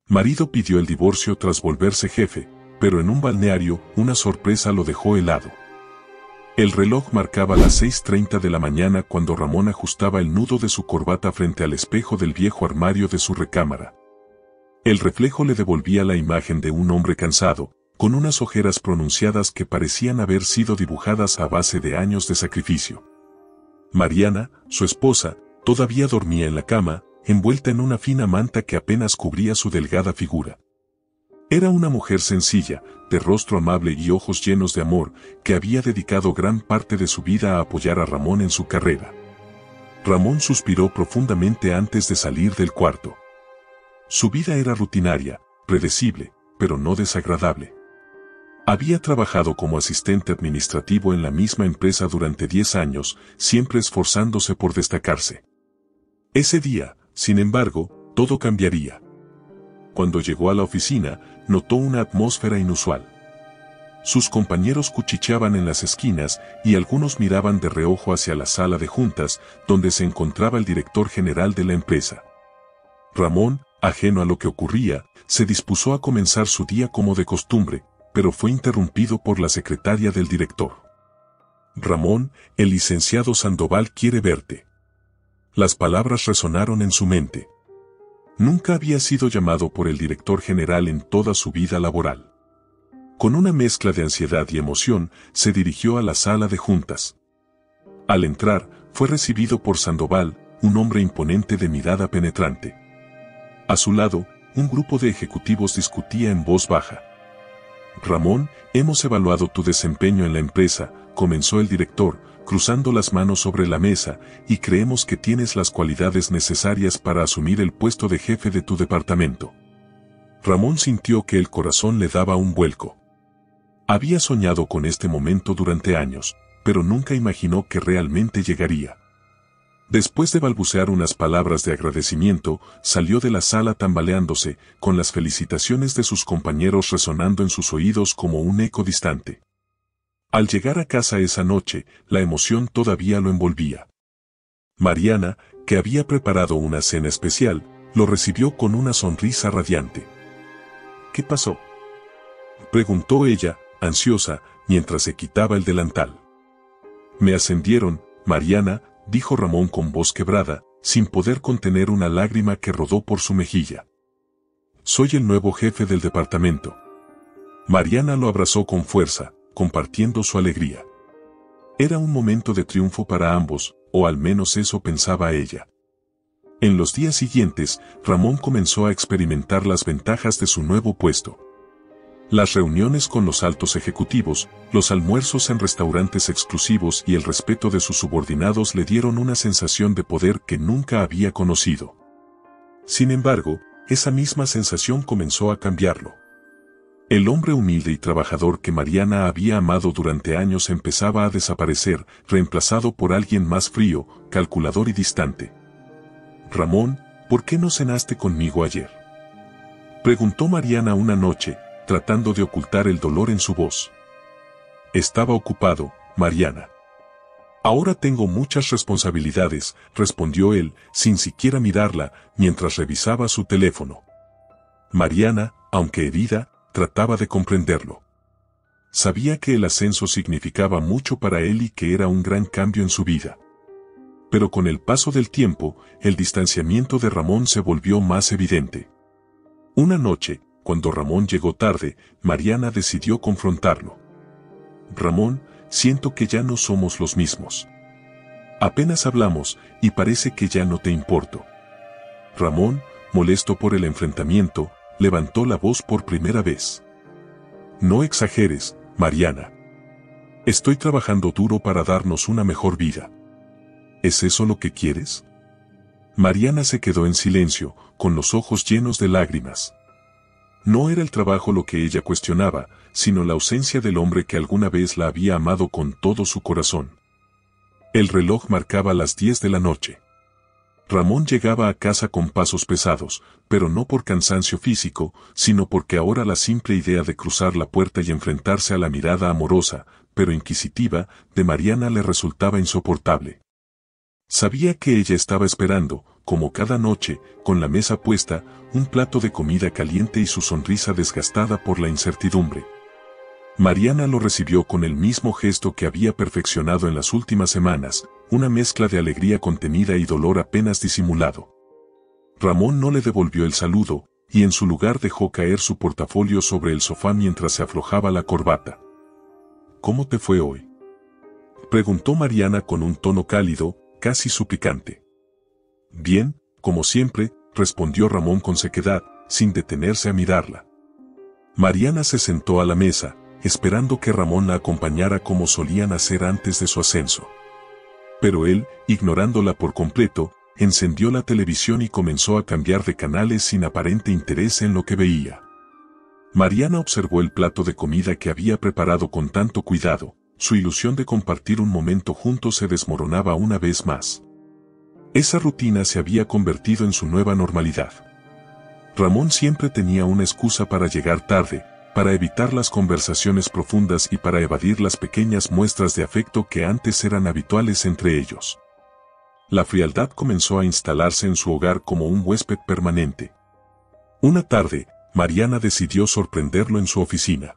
Marido pidió el divorcio tras volverse jefe, pero en un balneario una sorpresa lo dejó helado. El reloj marcaba las 6:30 de la mañana cuando Ramón ajustaba el nudo de su corbata frente al espejo del viejo armario de su recámara. El reflejo le devolvía la imagen de un hombre cansado, con unas ojeras pronunciadas que parecían haber sido dibujadas a base de años de sacrificio. Mariana, su esposa, todavía dormía en la cama, envuelta en una fina manta que apenas cubría su delgada figura. Era una mujer sencilla, de rostro amable y ojos llenos de amor, que había dedicado gran parte de su vida a apoyar a Ramón en su carrera. Ramón suspiró profundamente antes de salir del cuarto. Su vida era rutinaria, predecible, pero no desagradable. Había trabajado como asistente administrativo en la misma empresa durante 10 años, siempre esforzándose por destacarse. Ese día, sin embargo, todo cambiaría. Cuando llegó a la oficina, notó una atmósfera inusual. Sus compañeros cuchicheaban en las esquinas y algunos miraban de reojo hacia la sala de juntas, donde se encontraba el director general de la empresa. Ramón, ajeno a lo que ocurría, se dispuso a comenzar su día como de costumbre, pero fue interrumpido por la secretaria del director. «Ramón, el licenciado Sandoval quiere verte». Las palabras resonaron en su mente. Nunca había sido llamado por el director general en toda su vida laboral. Con una mezcla de ansiedad y emoción, se dirigió a la sala de juntas. Al entrar, fue recibido por Sandoval, un hombre imponente de mirada penetrante. A su lado, un grupo de ejecutivos discutía en voz baja. «Ramón, hemos evaluado tu desempeño en la empresa», comenzó el director, cruzando las manos sobre la mesa, «y creemos que tienes las cualidades necesarias para asumir el puesto de jefe de tu departamento». Ramón sintió que el corazón le daba un vuelco. Había soñado con este momento durante años, pero nunca imaginó que realmente llegaría. Después de balbucear unas palabras de agradecimiento, salió de la sala tambaleándose, con las felicitaciones de sus compañeros resonando en sus oídos como un eco distante. Al llegar a casa esa noche, la emoción todavía lo envolvía. Mariana, que había preparado una cena especial, lo recibió con una sonrisa radiante. «¿Qué pasó?», preguntó ella, ansiosa, mientras se quitaba el delantal. «Me ascendieron, Mariana», dijo Ramón con voz quebrada, sin poder contener una lágrima que rodó por su mejilla. «Soy el nuevo jefe del departamento». Mariana lo abrazó con fuerza, compartiendo su alegría. Era un momento de triunfo para ambos, o al menos eso pensaba ella. En los días siguientes, Ramón comenzó a experimentar las ventajas de su nuevo puesto. Las reuniones con los altos ejecutivos, los almuerzos en restaurantes exclusivos y el respeto de sus subordinados le dieron una sensación de poder que nunca había conocido. Sin embargo, esa misma sensación comenzó a cambiarlo. El hombre humilde y trabajador que Mariana había amado durante años empezaba a desaparecer, reemplazado por alguien más frío, calculador y distante. «Ramón, ¿por qué no cenaste conmigo ayer?», preguntó Mariana una noche, tratando de ocultar el dolor en su voz. «Estaba ocupado, Mariana». «Ahora tengo muchas responsabilidades», respondió él, sin siquiera mirarla, mientras revisaba su teléfono. Mariana, aunque herida, trataba de comprenderlo. Sabía que el ascenso significaba mucho para él y que era un gran cambio en su vida. Pero con el paso del tiempo, el distanciamiento de Ramón se volvió más evidente. Una noche, cuando Ramón llegó tarde, Mariana decidió confrontarlo. «Ramón, siento que ya no somos los mismos. Apenas hablamos, y parece que ya no te importo». Ramón, molesto por el enfrentamiento, levantó la voz por primera vez. «No exageres, Mariana. Estoy trabajando duro para darnos una mejor vida. ¿Es eso lo que quieres?». Mariana se quedó en silencio, con los ojos llenos de lágrimas. No era el trabajo lo que ella cuestionaba, sino la ausencia del hombre que alguna vez la había amado con todo su corazón. El reloj marcaba las 10 de la noche. Ramón llegaba a casa con pasos pesados, pero no por cansancio físico, sino porque ahora la simple idea de cruzar la puerta y enfrentarse a la mirada amorosa, pero inquisitiva, de Mariana le resultaba insoportable. Sabía que ella estaba esperando, como cada noche, con la mesa puesta, un plato de comida caliente y su sonrisa desgastada por la incertidumbre. Mariana lo recibió con el mismo gesto que había perfeccionado en las últimas semanas, una mezcla de alegría contenida y dolor apenas disimulado. Ramón no le devolvió el saludo, y en su lugar dejó caer su portafolio sobre el sofá mientras se aflojaba la corbata. ¿Cómo te fue hoy?, preguntó Mariana con un tono cálido, casi suplicante. Bien, como siempre, respondió Ramón con sequedad, sin detenerse a mirarla. Mariana se sentó a la mesa, esperando que Ramón la acompañara como solían hacer antes de su ascenso. Pero él, ignorándola por completo, encendió la televisión y comenzó a cambiar de canales sin aparente interés en lo que veía. Mariana observó el plato de comida que había preparado con tanto cuidado. Su ilusión de compartir un momento juntos se desmoronaba una vez más. Esa rutina se había convertido en su nueva normalidad. Ramón siempre tenía una excusa para llegar tarde, para evitar las conversaciones profundas y para evadir las pequeñas muestras de afecto que antes eran habituales entre ellos. La frialdad comenzó a instalarse en su hogar como un huésped permanente. Una tarde, Mariana decidió sorprenderlo en su oficina.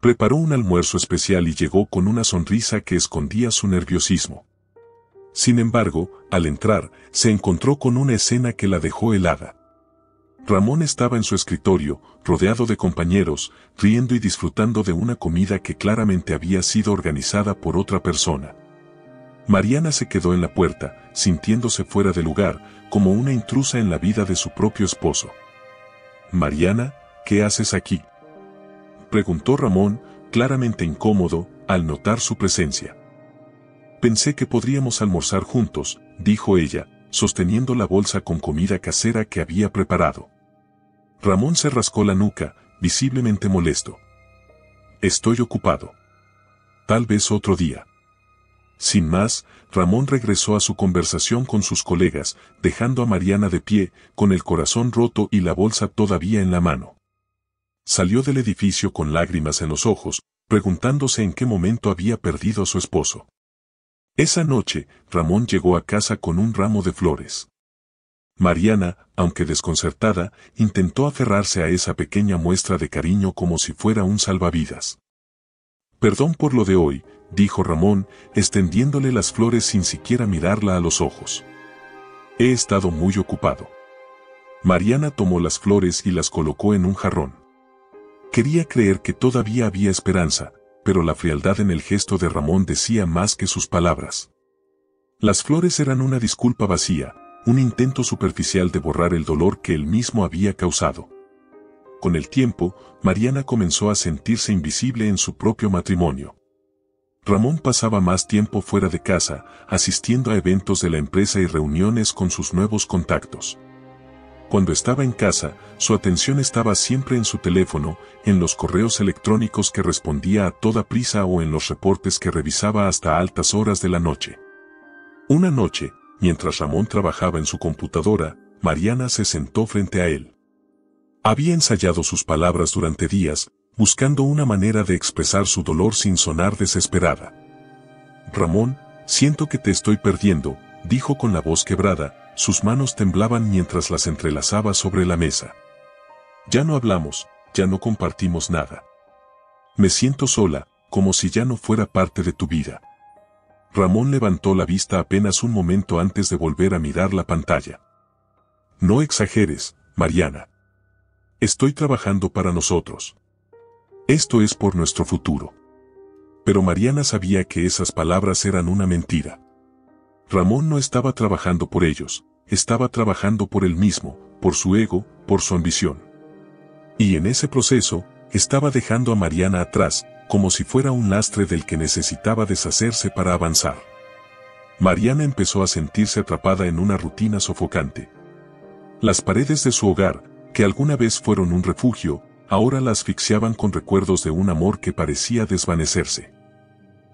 Preparó un almuerzo especial y llegó con una sonrisa que escondía su nerviosismo. Sin embargo, al entrar, se encontró con una escena que la dejó helada. Ramón estaba en su escritorio, rodeado de compañeros, riendo y disfrutando de una comida que claramente había sido organizada por otra persona. Mariana se quedó en la puerta, sintiéndose fuera de lugar, como una intrusa en la vida de su propio esposo. «Mariana, ¿qué haces aquí?», preguntó Ramón, claramente incómodo, al notar su presencia. «Pensé que podríamos almorzar juntos», dijo ella, sosteniendo la bolsa con comida casera que había preparado. Ramón se rascó la nuca, visiblemente molesto. «Estoy ocupado. Tal vez otro día». Sin más, Ramón regresó a su conversación con sus colegas, dejando a Mariana de pie, con el corazón roto y la bolsa todavía en la mano. Salió del edificio con lágrimas en los ojos, preguntándose en qué momento había perdido a su esposo. Esa noche, Ramón llegó a casa con un ramo de flores. Mariana, aunque desconcertada, intentó aferrarse a esa pequeña muestra de cariño como si fuera un salvavidas. «Perdón por lo de hoy», dijo Ramón, extendiéndole las flores sin siquiera mirarla a los ojos. «He estado muy ocupado». Mariana tomó las flores y las colocó en un jarrón. Quería creer que todavía había esperanza, pero la frialdad en el gesto de Ramón decía más que sus palabras. Las flores eran una disculpa vacía, un intento superficial de borrar el dolor que él mismo había causado. Con el tiempo, Mariana comenzó a sentirse invisible en su propio matrimonio. Ramón pasaba más tiempo fuera de casa, asistiendo a eventos de la empresa y reuniones con sus nuevos contactos. Cuando estaba en casa, su atención estaba siempre en su teléfono, en los correos electrónicos que respondía a toda prisa o en los reportes que revisaba hasta altas horas de la noche. Una noche, mientras Ramón trabajaba en su computadora, Mariana se sentó frente a él. Había ensayado sus palabras durante días, buscando una manera de expresar su dolor sin sonar desesperada. «Ramón, siento que te estoy perdiendo», dijo con la voz quebrada, sus manos temblaban mientras las entrelazaba sobre la mesa. «Ya no hablamos, ya no compartimos nada. Me siento sola, como si ya no fuera parte de tu vida». Ramón levantó la vista apenas un momento antes de volver a mirar la pantalla. «No exageres, Mariana. Estoy trabajando para nosotros. Esto es por nuestro futuro». Pero Mariana sabía que esas palabras eran una mentira. Ramón no estaba trabajando por ellos, estaba trabajando por él mismo, por su ego, por su ambición. Y en ese proceso, estaba dejando a Mariana atrás, como si fuera un lastre del que necesitaba deshacerse para avanzar. Mariana empezó a sentirse atrapada en una rutina sofocante. Las paredes de su hogar, que alguna vez fueron un refugio, ahora la asfixiaban con recuerdos de un amor que parecía desvanecerse.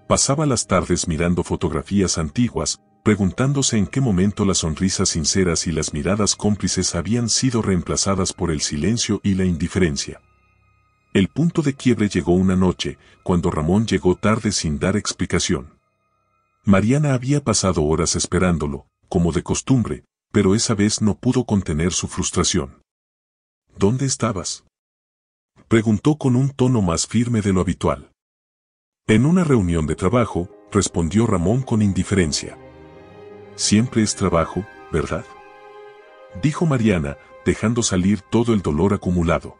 Pasaba las tardes mirando fotografías antiguas, preguntándose en qué momento las sonrisas sinceras y las miradas cómplices habían sido reemplazadas por el silencio y la indiferencia. El punto de quiebre llegó una noche, cuando Ramón llegó tarde sin dar explicación. Mariana había pasado horas esperándolo, como de costumbre, pero esa vez no pudo contener su frustración. ¿Dónde estabas?, preguntó con un tono más firme de lo habitual. En una reunión de trabajo, respondió Ramón con indiferencia. Siempre es trabajo, ¿verdad?, dijo Mariana, dejando salir todo el dolor acumulado.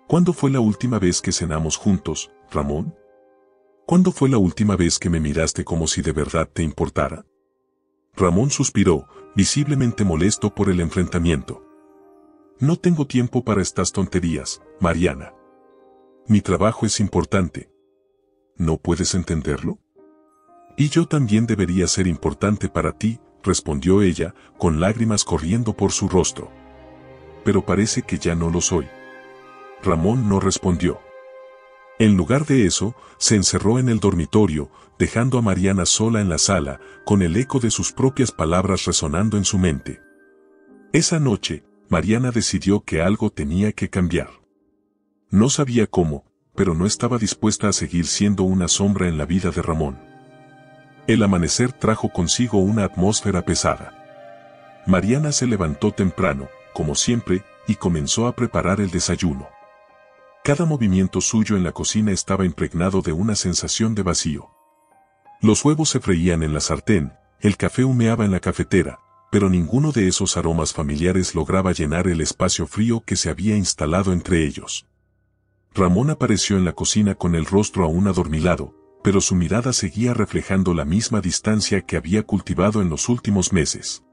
¿Cuándo fue la última vez que cenamos juntos, Ramón? ¿Cuándo fue la última vez que me miraste como si de verdad te importara? Ramón suspiró, visiblemente molesto por el enfrentamiento. No tengo tiempo para estas tonterías, Mariana. Mi trabajo es importante. ¿No puedes entenderlo? Y yo también debería ser importante para ti, respondió ella, con lágrimas corriendo por su rostro. Pero parece que ya no lo soy. Ramón no respondió. En lugar de eso, se encerró en el dormitorio, dejando a Mariana sola en la sala, con el eco de sus propias palabras resonando en su mente. Esa noche, Mariana decidió que algo tenía que cambiar. No sabía cómo, pero no estaba dispuesta a seguir siendo una sombra en la vida de Ramón. El amanecer trajo consigo una atmósfera pesada. Mariana se levantó temprano, como siempre, y comenzó a preparar el desayuno. Cada movimiento suyo en la cocina estaba impregnado de una sensación de vacío. Los huevos se freían en la sartén, el café humeaba en la cafetera, pero ninguno de esos aromas familiares lograba llenar el espacio frío que se había instalado entre ellos. Ramón apareció en la cocina con el rostro aún adormilado, pero su mirada seguía reflejando la misma distancia que había cultivado en los últimos meses.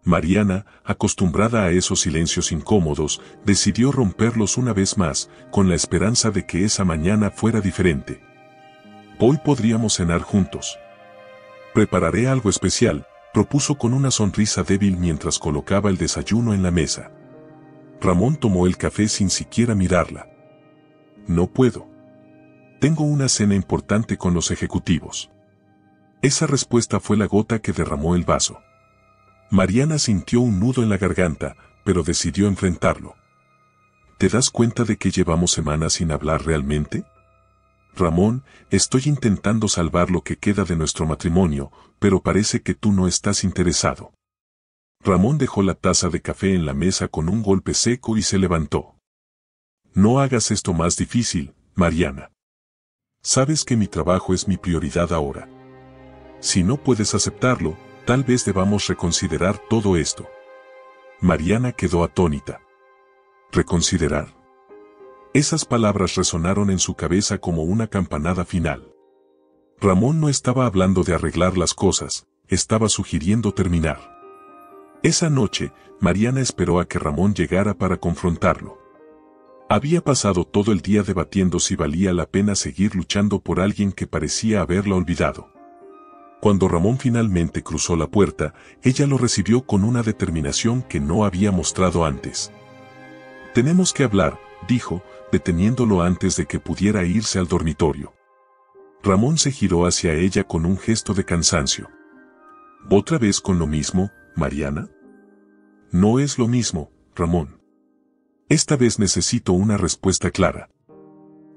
Mariana, acostumbrada a esos silencios incómodos, decidió romperlos una vez más, con la esperanza de que esa mañana fuera diferente. Hoy podríamos cenar juntos. Prepararé algo especial, propuso con una sonrisa débil mientras colocaba el desayuno en la mesa. Ramón tomó el café sin siquiera mirarla. No puedo. Tengo una cena importante con los ejecutivos. Esa respuesta fue la gota que derramó el vaso. Mariana sintió un nudo en la garganta, pero decidió enfrentarlo. ¿Te das cuenta de que llevamos semanas sin hablar realmente? Ramón, estoy intentando salvar lo que queda de nuestro matrimonio, pero parece que tú no estás interesado. Ramón dejó la taza de café en la mesa con un golpe seco y se levantó. No hagas esto más difícil, Mariana. Sabes que mi trabajo es mi prioridad ahora. Si no puedes aceptarlo, tal vez debamos reconsiderar todo esto. Mariana quedó atónita. ¿Reconsiderar? Esas palabras resonaron en su cabeza como una campanada final. Ramón no estaba hablando de arreglar las cosas, estaba sugiriendo terminar. Esa noche, Mariana esperó a que Ramón llegara para confrontarlo. Había pasado todo el día debatiendo si valía la pena seguir luchando por alguien que parecía haberla olvidado. Cuando Ramón finalmente cruzó la puerta, ella lo recibió con una determinación que no había mostrado antes. Tenemos que hablar, dijo, deteniéndolo antes de que pudiera irse al dormitorio. Ramón se giró hacia ella con un gesto de cansancio. ¿Otra vez con lo mismo, Mariana? No es lo mismo, Ramón. Esta vez necesito una respuesta clara.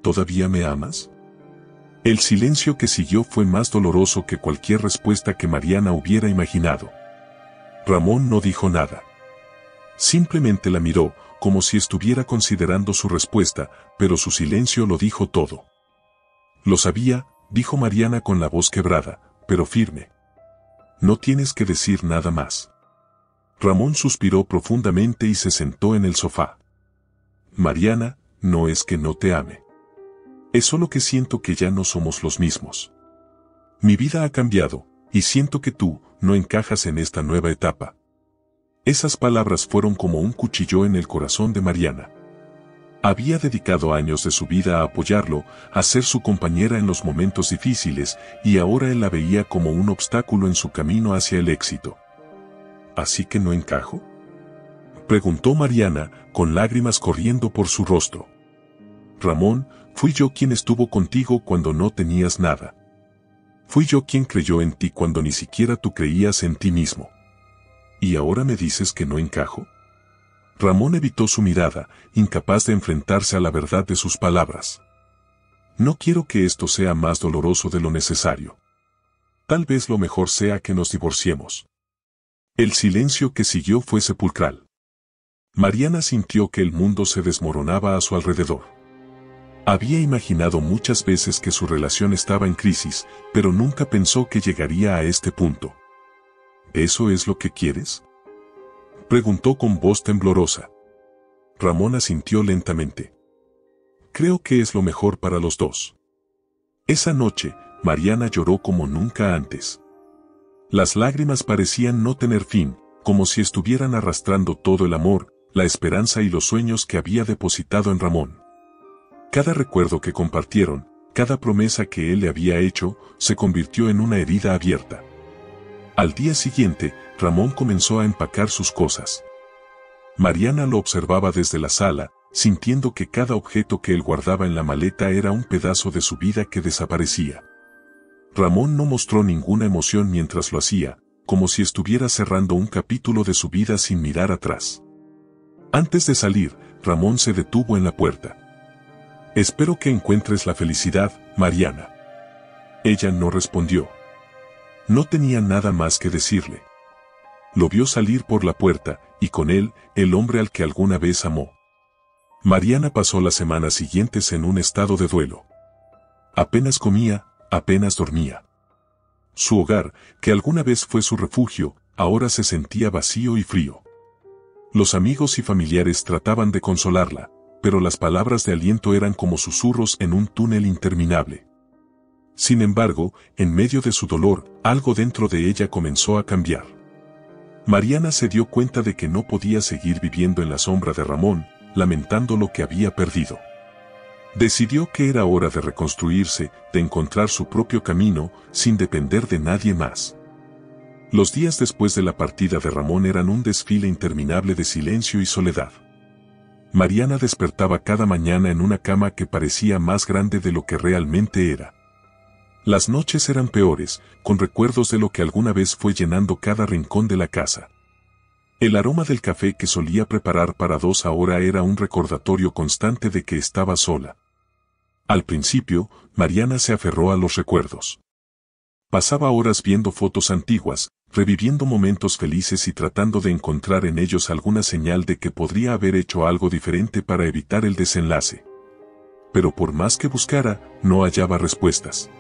¿Todavía me amas? El silencio que siguió fue más doloroso que cualquier respuesta que Mariana hubiera imaginado. Ramón no dijo nada. Simplemente la miró, como si estuviera considerando su respuesta, pero su silencio lo dijo todo. Lo sabía, dijo Mariana con la voz quebrada, pero firme. No tienes que decir nada más. Ramón suspiró profundamente y se sentó en el sofá. Mariana, no es que no te ame. Es solo que siento que ya no somos los mismos. Mi vida ha cambiado, y siento que tú no encajas en esta nueva etapa. Esas palabras fueron como un cuchillo en el corazón de Mariana. Había dedicado años de su vida a apoyarlo, a ser su compañera en los momentos difíciles, y ahora él la veía como un obstáculo en su camino hacia el éxito. ¿Así que no encajo?, preguntó Mariana, con lágrimas corriendo por su rostro. Ramón, fui yo quien estuvo contigo cuando no tenías nada. Fui yo quien creyó en ti cuando ni siquiera tú creías en ti mismo. ¿Y ahora me dices que no encajo? Ramón evitó su mirada, incapaz de enfrentarse a la verdad de sus palabras. No quiero que esto sea más doloroso de lo necesario. Tal vez lo mejor sea que nos divorciemos. El silencio que siguió fue sepulcral. Mariana sintió que el mundo se desmoronaba a su alrededor. Había imaginado muchas veces que su relación estaba en crisis, pero nunca pensó que llegaría a este punto. ¿Eso es lo que quieres?, preguntó con voz temblorosa. Ramón asintió lentamente. Creo que es lo mejor para los dos. Esa noche, Mariana lloró como nunca antes. Las lágrimas parecían no tener fin, como si estuvieran arrastrando todo el amor, la esperanza y los sueños que había depositado en Ramón. Cada recuerdo que compartieron, cada promesa que él le había hecho, se convirtió en una herida abierta. Al día siguiente, Ramón comenzó a empacar sus cosas. Mariana lo observaba desde la sala, sintiendo que cada objeto que él guardaba en la maleta era un pedazo de su vida que desaparecía. Ramón no mostró ninguna emoción mientras lo hacía, como si estuviera cerrando un capítulo de su vida sin mirar atrás. Antes de salir, Ramón se detuvo en la puerta. «Espero que encuentres la felicidad, Mariana». Ella no respondió. No tenía nada más que decirle. Lo vio salir por la puerta, y con él, el hombre al que alguna vez amó. Mariana pasó las semanas siguientes en un estado de duelo. Apenas comía, apenas dormía. Su hogar, que alguna vez fue su refugio, ahora se sentía vacío y frío. Los amigos y familiares trataban de consolarla, pero las palabras de aliento eran como susurros en un túnel interminable. Sin embargo, en medio de su dolor, algo dentro de ella comenzó a cambiar. Mariana se dio cuenta de que no podía seguir viviendo en la sombra de Ramón, lamentando lo que había perdido. Decidió que era hora de reconstruirse, de encontrar su propio camino, sin depender de nadie más. Los días después de la partida de Ramón eran un desfile interminable de silencio y soledad. Mariana despertaba cada mañana en una cama que parecía más grande de lo que realmente era. Las noches eran peores, con recuerdos de lo que alguna vez fue llenando cada rincón de la casa. El aroma del café que solía preparar para dos ahora era un recordatorio constante de que estaba sola. Al principio, Mariana se aferró a los recuerdos. Pasaba horas viendo fotos antiguas, reviviendo momentos felices y tratando de encontrar en ellos alguna señal de que podría haber hecho algo diferente para evitar el desenlace. Pero por más que buscara, no hallaba respuestas.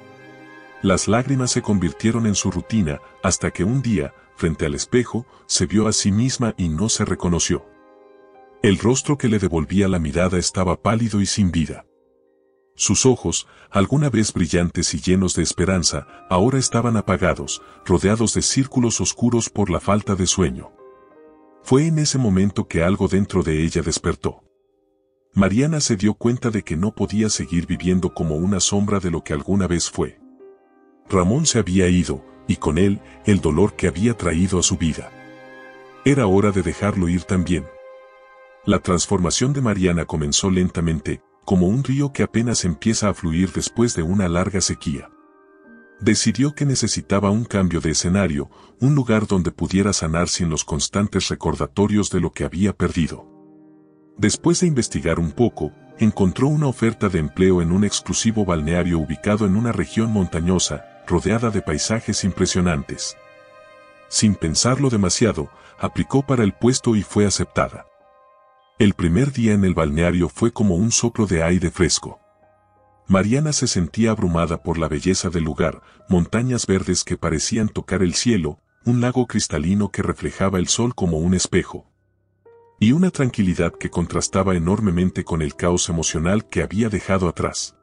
Las lágrimas se convirtieron en su rutina, hasta que un día, frente al espejo, se vio a sí misma y no se reconoció. El rostro que le devolvía la mirada estaba pálido y sin vida. Sus ojos, alguna vez brillantes y llenos de esperanza, ahora estaban apagados, rodeados de círculos oscuros por la falta de sueño. Fue en ese momento que algo dentro de ella despertó. Mariana se dio cuenta de que no podía seguir viviendo como una sombra de lo que alguna vez fue. Ramón se había ido, y con él, el dolor que había traído a su vida. Era hora de dejarlo ir también. La transformación de Mariana comenzó lentamente, como un río que apenas empieza a fluir después de una larga sequía. Decidió que necesitaba un cambio de escenario, un lugar donde pudiera sanar sin los constantes recordatorios de lo que había perdido. Después de investigar un poco, encontró una oferta de empleo en un exclusivo balneario ubicado en una región montañosa, rodeada de paisajes impresionantes. Sin pensarlo demasiado, aplicó para el puesto y fue aceptada. El primer día en el balneario fue como un soplo de aire fresco. Mariana se sentía abrumada por la belleza del lugar, montañas verdes que parecían tocar el cielo, un lago cristalino que reflejaba el sol como un espejo. Y una tranquilidad que contrastaba enormemente con el caos emocional que había dejado atrás.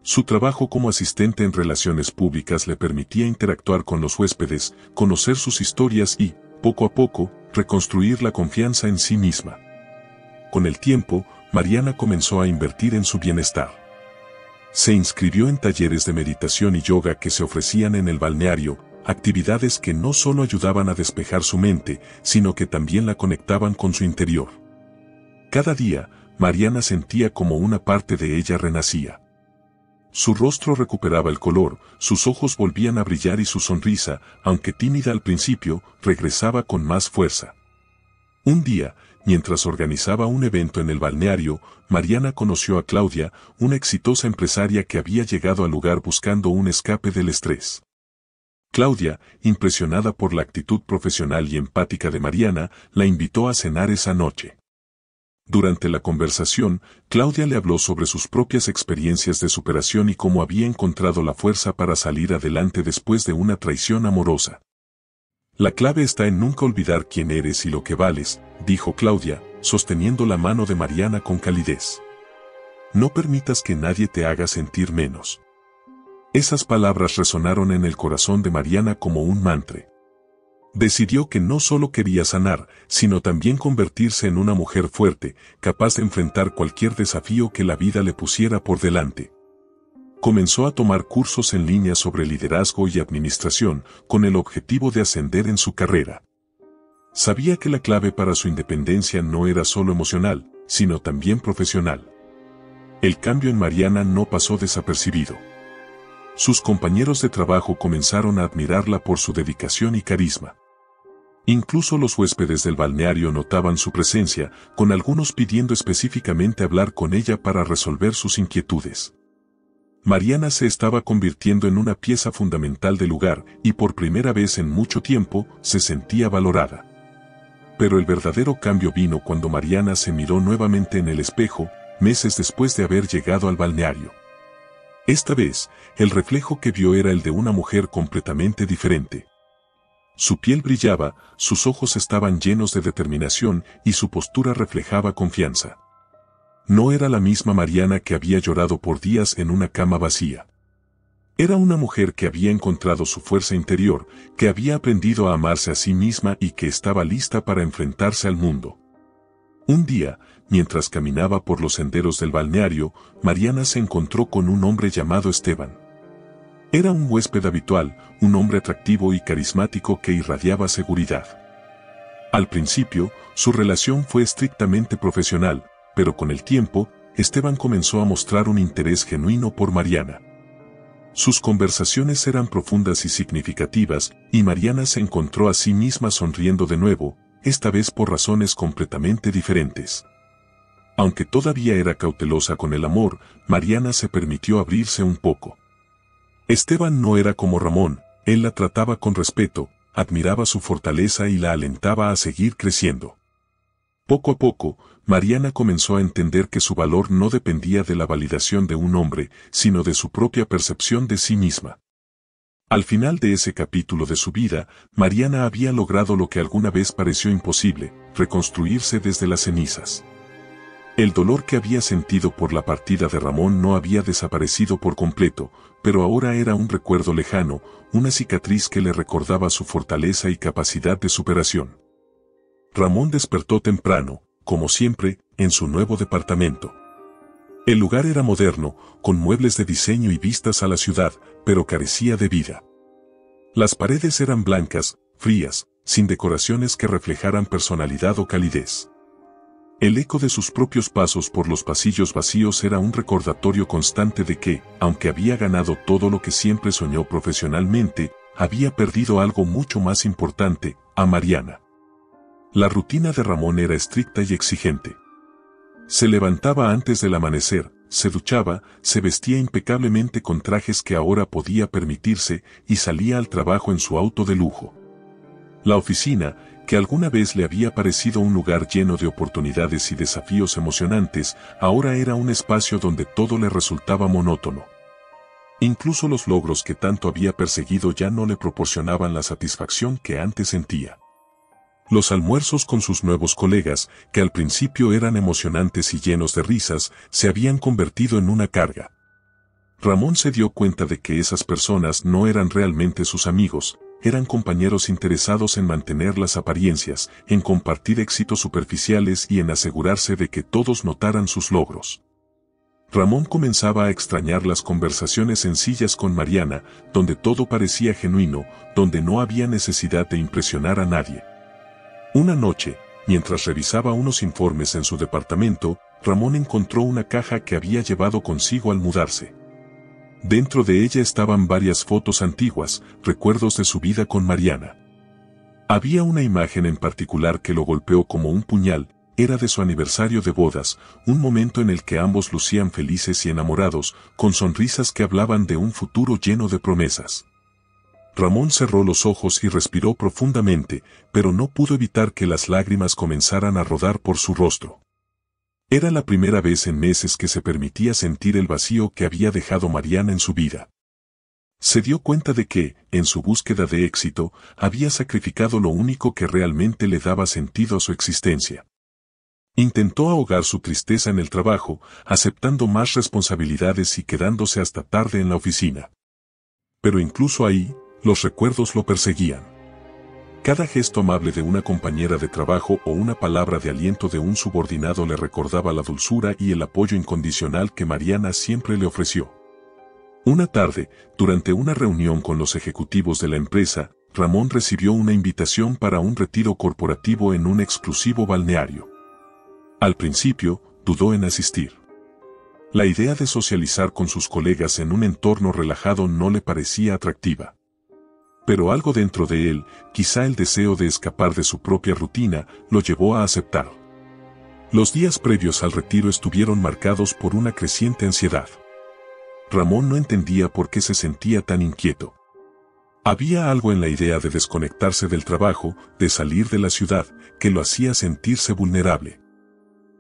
Su trabajo como asistente en relaciones públicas le permitía interactuar con los huéspedes, conocer sus historias y, poco a poco, reconstruir la confianza en sí misma. Con el tiempo, Mariana comenzó a invertir en su bienestar. Se inscribió en talleres de meditación y yoga que se ofrecían en el balneario, actividades que no solo ayudaban a despejar su mente, sino que también la conectaban con su interior. Cada día, Mariana sentía como una parte de ella renacía. Su rostro recuperaba el color, sus ojos volvían a brillar y su sonrisa, aunque tímida al principio, regresaba con más fuerza. Un día, mientras organizaba un evento en el balneario, Mariana conoció a Claudia, una exitosa empresaria que había llegado al lugar buscando un escape del estrés. Claudia, impresionada por la actitud profesional y empática de Mariana, la invitó a cenar esa noche. Durante la conversación, Claudia le habló sobre sus propias experiencias de superación y cómo había encontrado la fuerza para salir adelante después de una traición amorosa. La clave está en nunca olvidar quién eres y lo que vales, dijo Claudia, sosteniendo la mano de Mariana con calidez. No permitas que nadie te haga sentir menos. Esas palabras resonaron en el corazón de Mariana como un mantra. Decidió que no solo quería sanar, sino también convertirse en una mujer fuerte, capaz de enfrentar cualquier desafío que la vida le pusiera por delante. Comenzó a tomar cursos en línea sobre liderazgo y administración, con el objetivo de ascender en su carrera. Sabía que la clave para su independencia no era solo emocional, sino también profesional. El cambio en Mariana no pasó desapercibido. Sus compañeros de trabajo comenzaron a admirarla por su dedicación y carisma. Incluso los huéspedes del balneario notaban su presencia, con algunos pidiendo específicamente hablar con ella para resolver sus inquietudes. Mariana se estaba convirtiendo en una pieza fundamental del lugar y por primera vez en mucho tiempo se sentía valorada. Pero el verdadero cambio vino cuando Mariana se miró nuevamente en el espejo, meses después de haber llegado al balneario. Esta vez, el reflejo que vio era el de una mujer completamente diferente. Su piel brillaba, sus ojos estaban llenos de determinación y su postura reflejaba confianza. No era la misma Mariana que había llorado por días en una cama vacía. Era una mujer que había encontrado su fuerza interior, que había aprendido a amarse a sí misma y que estaba lista para enfrentarse al mundo. Un día, mientras caminaba por los senderos del balneario, Mariana se encontró con un hombre llamado Esteban. Era un huésped habitual, un hombre atractivo y carismático que irradiaba seguridad. Al principio, su relación fue estrictamente profesional, pero con el tiempo, Esteban comenzó a mostrar un interés genuino por Mariana. Sus conversaciones eran profundas y significativas, y Mariana se encontró a sí misma sonriendo de nuevo, esta vez por razones completamente diferentes. Aunque todavía era cautelosa con el amor, Mariana se permitió abrirse un poco. Esteban no era como Ramón, él la trataba con respeto, admiraba su fortaleza y la alentaba a seguir creciendo. Poco a poco, Mariana comenzó a entender que su valor no dependía de la validación de un hombre, sino de su propia percepción de sí misma. Al final de ese capítulo de su vida, Mariana había logrado lo que alguna vez pareció imposible, reconstruirse desde las cenizas. El dolor que había sentido por la partida de Ramón no había desaparecido por completo, pero ahora era un recuerdo lejano, una cicatriz que le recordaba su fortaleza y capacidad de superación. Ramón despertó temprano, como siempre, en su nuevo departamento. El lugar era moderno, con muebles de diseño y vistas a la ciudad, pero carecía de vida. Las paredes eran blancas, frías, sin decoraciones que reflejaran personalidad o calidez. El eco de sus propios pasos por los pasillos vacíos era un recordatorio constante de que, aunque había ganado todo lo que siempre soñó profesionalmente, había perdido algo mucho más importante, a Mariana. La rutina de Ramón era estricta y exigente. Se levantaba antes del amanecer, se duchaba, se vestía impecablemente con trajes que ahora podía permitirse y salía al trabajo en su auto de lujo. La oficina, que alguna vez le había parecido un lugar lleno de oportunidades y desafíos emocionantes, ahora era un espacio donde todo le resultaba monótono. Incluso los logros que tanto había perseguido ya no le proporcionaban la satisfacción que antes sentía. Los almuerzos con sus nuevos colegas, que al principio eran emocionantes y llenos de risas, se habían convertido en una carga. Ramón se dio cuenta de que esas personas no eran realmente sus amigos, eran compañeros interesados en mantener las apariencias, en compartir éxitos superficiales y en asegurarse de que todos notaran sus logros. Ramón comenzaba a extrañar las conversaciones sencillas con Mariana, donde todo parecía genuino, donde no había necesidad de impresionar a nadie. Una noche, mientras revisaba unos informes en su departamento, Ramón encontró una caja que había llevado consigo al mudarse. Dentro de ella estaban varias fotos antiguas, recuerdos de su vida con Mariana. Había una imagen en particular que lo golpeó como un puñal, era de su aniversario de bodas, un momento en el que ambos lucían felices y enamorados, con sonrisas que hablaban de un futuro lleno de promesas. Ramón cerró los ojos y respiró profundamente, pero no pudo evitar que las lágrimas comenzaran a rodar por su rostro. Era la primera vez en meses que se permitía sentir el vacío que había dejado Mariana en su vida. Se dio cuenta de que, en su búsqueda de éxito, había sacrificado lo único que realmente le daba sentido a su existencia. Intentó ahogar su tristeza en el trabajo, aceptando más responsabilidades y quedándose hasta tarde en la oficina. Pero incluso ahí, los recuerdos lo perseguían. Cada gesto amable de una compañera de trabajo o una palabra de aliento de un subordinado le recordaba la dulzura y el apoyo incondicional que Mariana siempre le ofreció. Una tarde, durante una reunión con los ejecutivos de la empresa, Ramón recibió una invitación para un retiro corporativo en un exclusivo balneario. Al principio, dudó en asistir. La idea de socializar con sus colegas en un entorno relajado no le parecía atractiva. Pero algo dentro de él, quizá el deseo de escapar de su propia rutina, lo llevó a aceptar. Los días previos al retiro estuvieron marcados por una creciente ansiedad. Ramón no entendía por qué se sentía tan inquieto. Había algo en la idea de desconectarse del trabajo, de salir de la ciudad, que lo hacía sentirse vulnerable.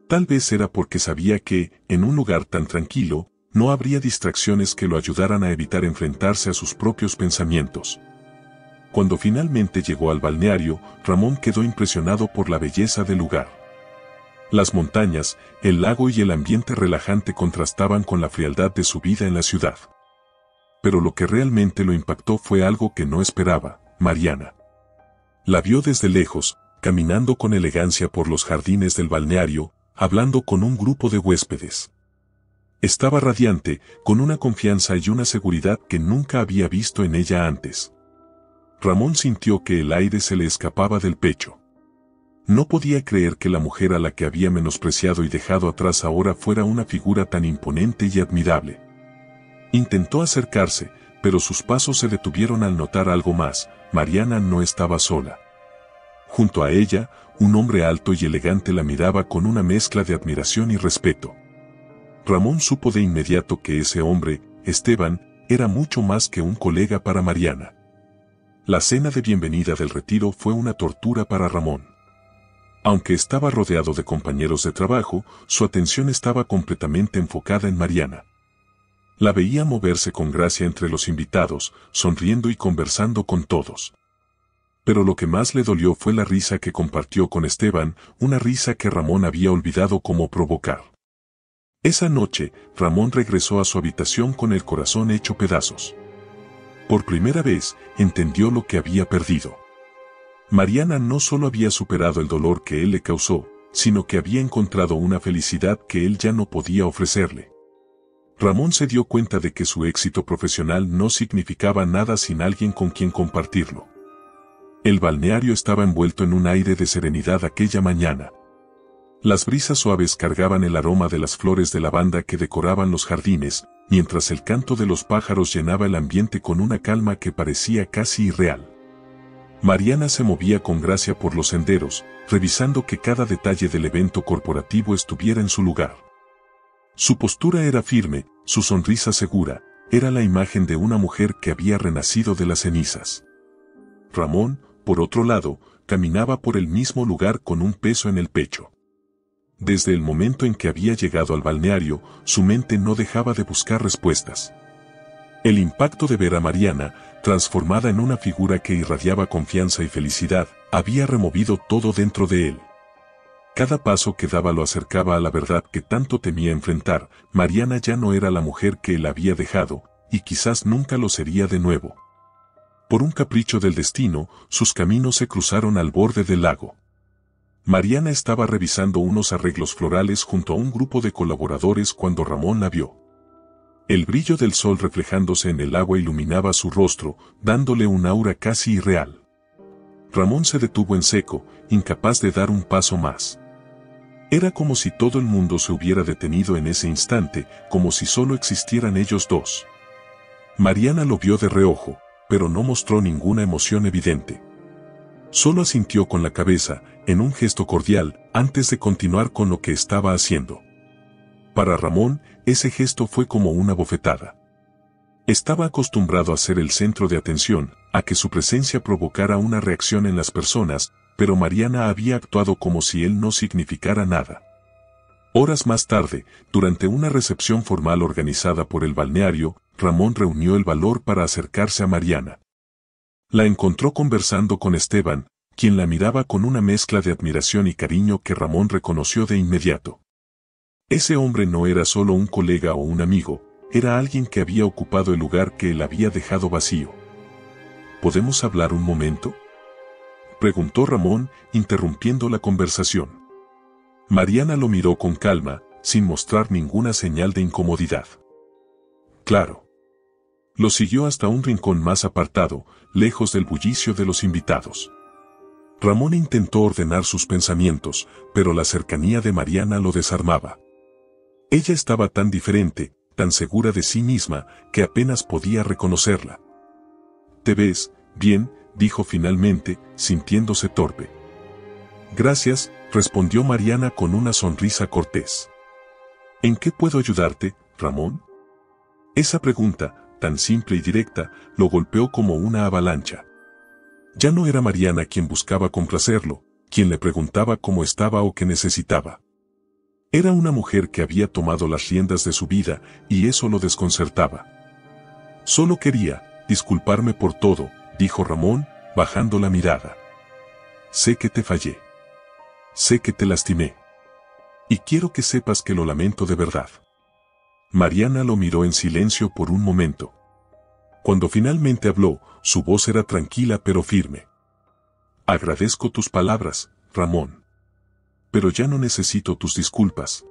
Tal vez era porque sabía que, en un lugar tan tranquilo, no habría distracciones que lo ayudaran a evitar enfrentarse a sus propios pensamientos. Cuando finalmente llegó al balneario, Ramón quedó impresionado por la belleza del lugar. Las montañas, el lago y el ambiente relajante contrastaban con la frialdad de su vida en la ciudad. Pero lo que realmente lo impactó fue algo que no esperaba: Mariana. La vio desde lejos, caminando con elegancia por los jardines del balneario, hablando con un grupo de huéspedes. Estaba radiante, con una confianza y una seguridad que nunca había visto en ella antes. Ramón sintió que el aire se le escapaba del pecho. No podía creer que la mujer a la que había menospreciado y dejado atrás ahora fuera una figura tan imponente y admirable. Intentó acercarse, pero sus pasos se detuvieron al notar algo más: Mariana no estaba sola. Junto a ella, un hombre alto y elegante la miraba con una mezcla de admiración y respeto. Ramón supo de inmediato que ese hombre, Esteban, era mucho más que un colega para Mariana. La cena de bienvenida del retiro fue una tortura para Ramón. Aunque estaba rodeado de compañeros de trabajo, su atención estaba completamente enfocada en Mariana. La veía moverse con gracia entre los invitados, sonriendo y conversando con todos. Pero lo que más le dolió fue la risa que compartió con Esteban, una risa que Ramón había olvidado cómo provocar. Esa noche, Ramón regresó a su habitación con el corazón hecho pedazos. Por primera vez, entendió lo que había perdido. Mariana no solo había superado el dolor que él le causó, sino que había encontrado una felicidad que él ya no podía ofrecerle. Ramón se dio cuenta de que su éxito profesional no significaba nada sin alguien con quien compartirlo. El balneario estaba envuelto en un aire de serenidad aquella mañana. Las brisas suaves cargaban el aroma de las flores de lavanda que decoraban los jardines, mientras el canto de los pájaros llenaba el ambiente con una calma que parecía casi irreal. Mariana se movía con gracia por los senderos, revisando que cada detalle del evento corporativo estuviera en su lugar. Su postura era firme, su sonrisa segura, era la imagen de una mujer que había renacido de las cenizas. Ramón, por otro lado, caminaba por el mismo lugar con un peso en el pecho. Desde el momento en que había llegado al balneario, su mente no dejaba de buscar respuestas. El impacto de ver a Mariana, transformada en una figura que irradiaba confianza y felicidad, había removido todo dentro de él. Cada paso que daba lo acercaba a la verdad que tanto temía enfrentar: Mariana ya no era la mujer que él había dejado, y quizás nunca lo sería de nuevo. Por un capricho del destino, sus caminos se cruzaron al borde del lago. Mariana estaba revisando unos arreglos florales junto a un grupo de colaboradores cuando Ramón la vio. El brillo del sol reflejándose en el agua iluminaba su rostro, dándole un aura casi irreal. Ramón se detuvo en seco, incapaz de dar un paso más. Era como si todo el mundo se hubiera detenido en ese instante, como si solo existieran ellos dos. Mariana lo vio de reojo, pero no mostró ninguna emoción evidente. Solo asintió con la cabeza, en un gesto cordial, antes de continuar con lo que estaba haciendo. Para Ramón, ese gesto fue como una bofetada. Estaba acostumbrado a ser el centro de atención, a que su presencia provocara una reacción en las personas, pero Mariana había actuado como si él no significara nada. Horas más tarde, durante una recepción formal organizada por el balneario, Ramón reunió el valor para acercarse a Mariana. La encontró conversando con Esteban, quien la miraba con una mezcla de admiración y cariño que Ramón reconoció de inmediato. Ese hombre no era solo un colega o un amigo, era alguien que había ocupado el lugar que él había dejado vacío. ¿Podemos hablar un momento?, preguntó Ramón, interrumpiendo la conversación. Mariana lo miró con calma, sin mostrar ninguna señal de incomodidad. Claro. Lo siguió hasta un rincón más apartado, lejos del bullicio de los invitados. Ramón intentó ordenar sus pensamientos, pero la cercanía de Mariana lo desarmaba. Ella estaba tan diferente, tan segura de sí misma, que apenas podía reconocerla. «¿Te ves bien?», dijo finalmente, sintiéndose torpe. «Gracias», respondió Mariana con una sonrisa cortés. «¿En qué puedo ayudarte, Ramón?». Esa pregunta, tan simple y directa, lo golpeó como una avalancha. Ya no era Mariana quien buscaba complacerlo, quien le preguntaba cómo estaba o qué necesitaba. Era una mujer que había tomado las riendas de su vida, y eso lo desconcertaba. «Solo quería disculparme por todo», dijo Ramón, bajando la mirada. «Sé que te fallé. Sé que te lastimé. Y quiero que sepas que lo lamento de verdad». Mariana lo miró en silencio por un momento. Cuando finalmente habló, su voz era tranquila pero firme. «Agradezco tus palabras, Ramón. Pero ya no necesito tus disculpas».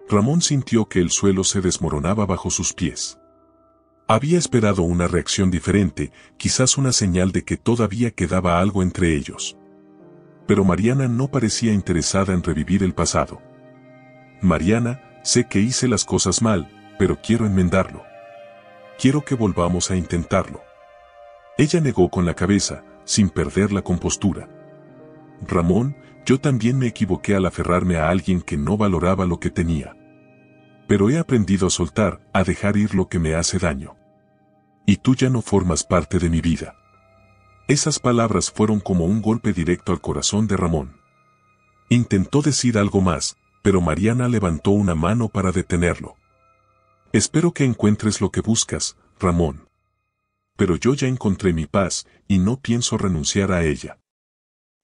Ramón sintió que el suelo se desmoronaba bajo sus pies. Había esperado una reacción diferente, quizás una señal de que todavía quedaba algo entre ellos. Pero Mariana no parecía interesada en revivir el pasado. «Mariana, sé que hice las cosas mal, pero quiero enmendarlo. Quiero que volvamos a intentarlo». Ella negó con la cabeza, sin perder la compostura. «Ramón, yo también me equivoqué al aferrarme a alguien que no valoraba lo que tenía. Pero he aprendido a soltar, a dejar ir lo que me hace daño. Y tú ya no formas parte de mi vida». Esas palabras fueron como un golpe directo al corazón de Ramón. Intentó decir algo más, pero Mariana levantó una mano para detenerlo. «Espero que encuentres lo que buscas, Ramón. Pero yo ya encontré mi paz, y no pienso renunciar a ella».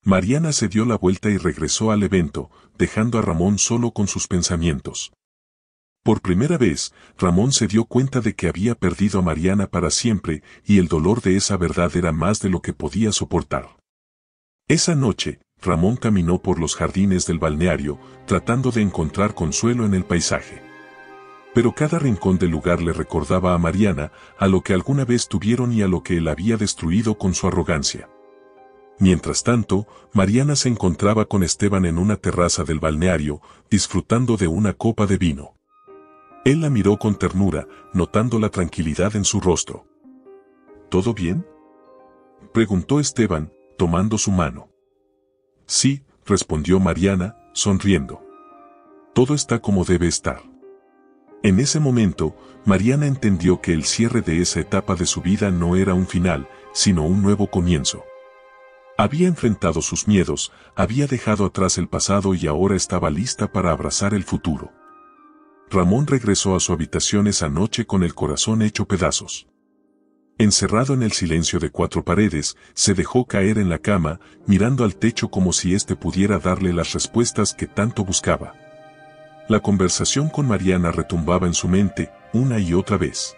Mariana se dio la vuelta y regresó al evento, dejando a Ramón solo con sus pensamientos. Por primera vez, Ramón se dio cuenta de que había perdido a Mariana para siempre, y el dolor de esa verdad era más de lo que podía soportar. Esa noche, Ramón caminó por los jardines del balneario, tratando de encontrar consuelo en el paisaje. Pero cada rincón del lugar le recordaba a Mariana, a lo que alguna vez tuvieron y a lo que él había destruido con su arrogancia. Mientras tanto, Mariana se encontraba con Esteban en una terraza del balneario, disfrutando de una copa de vino. Él la miró con ternura, notando la tranquilidad en su rostro. «¿Todo bien?», preguntó Esteban, tomando su mano. «Sí», respondió Mariana, sonriendo. «Todo está como debe estar». En ese momento, Mariana entendió que el cierre de esa etapa de su vida no era un final, sino un nuevo comienzo. Había enfrentado sus miedos, había dejado atrás el pasado y ahora estaba lista para abrazar el futuro. Ramón regresó a su habitación esa noche con el corazón hecho pedazos. Encerrado en el silencio de 4 paredes, se dejó caer en la cama, mirando al techo como si éste pudiera darle las respuestas que tanto buscaba. La conversación con Mariana retumbaba en su mente, una y otra vez.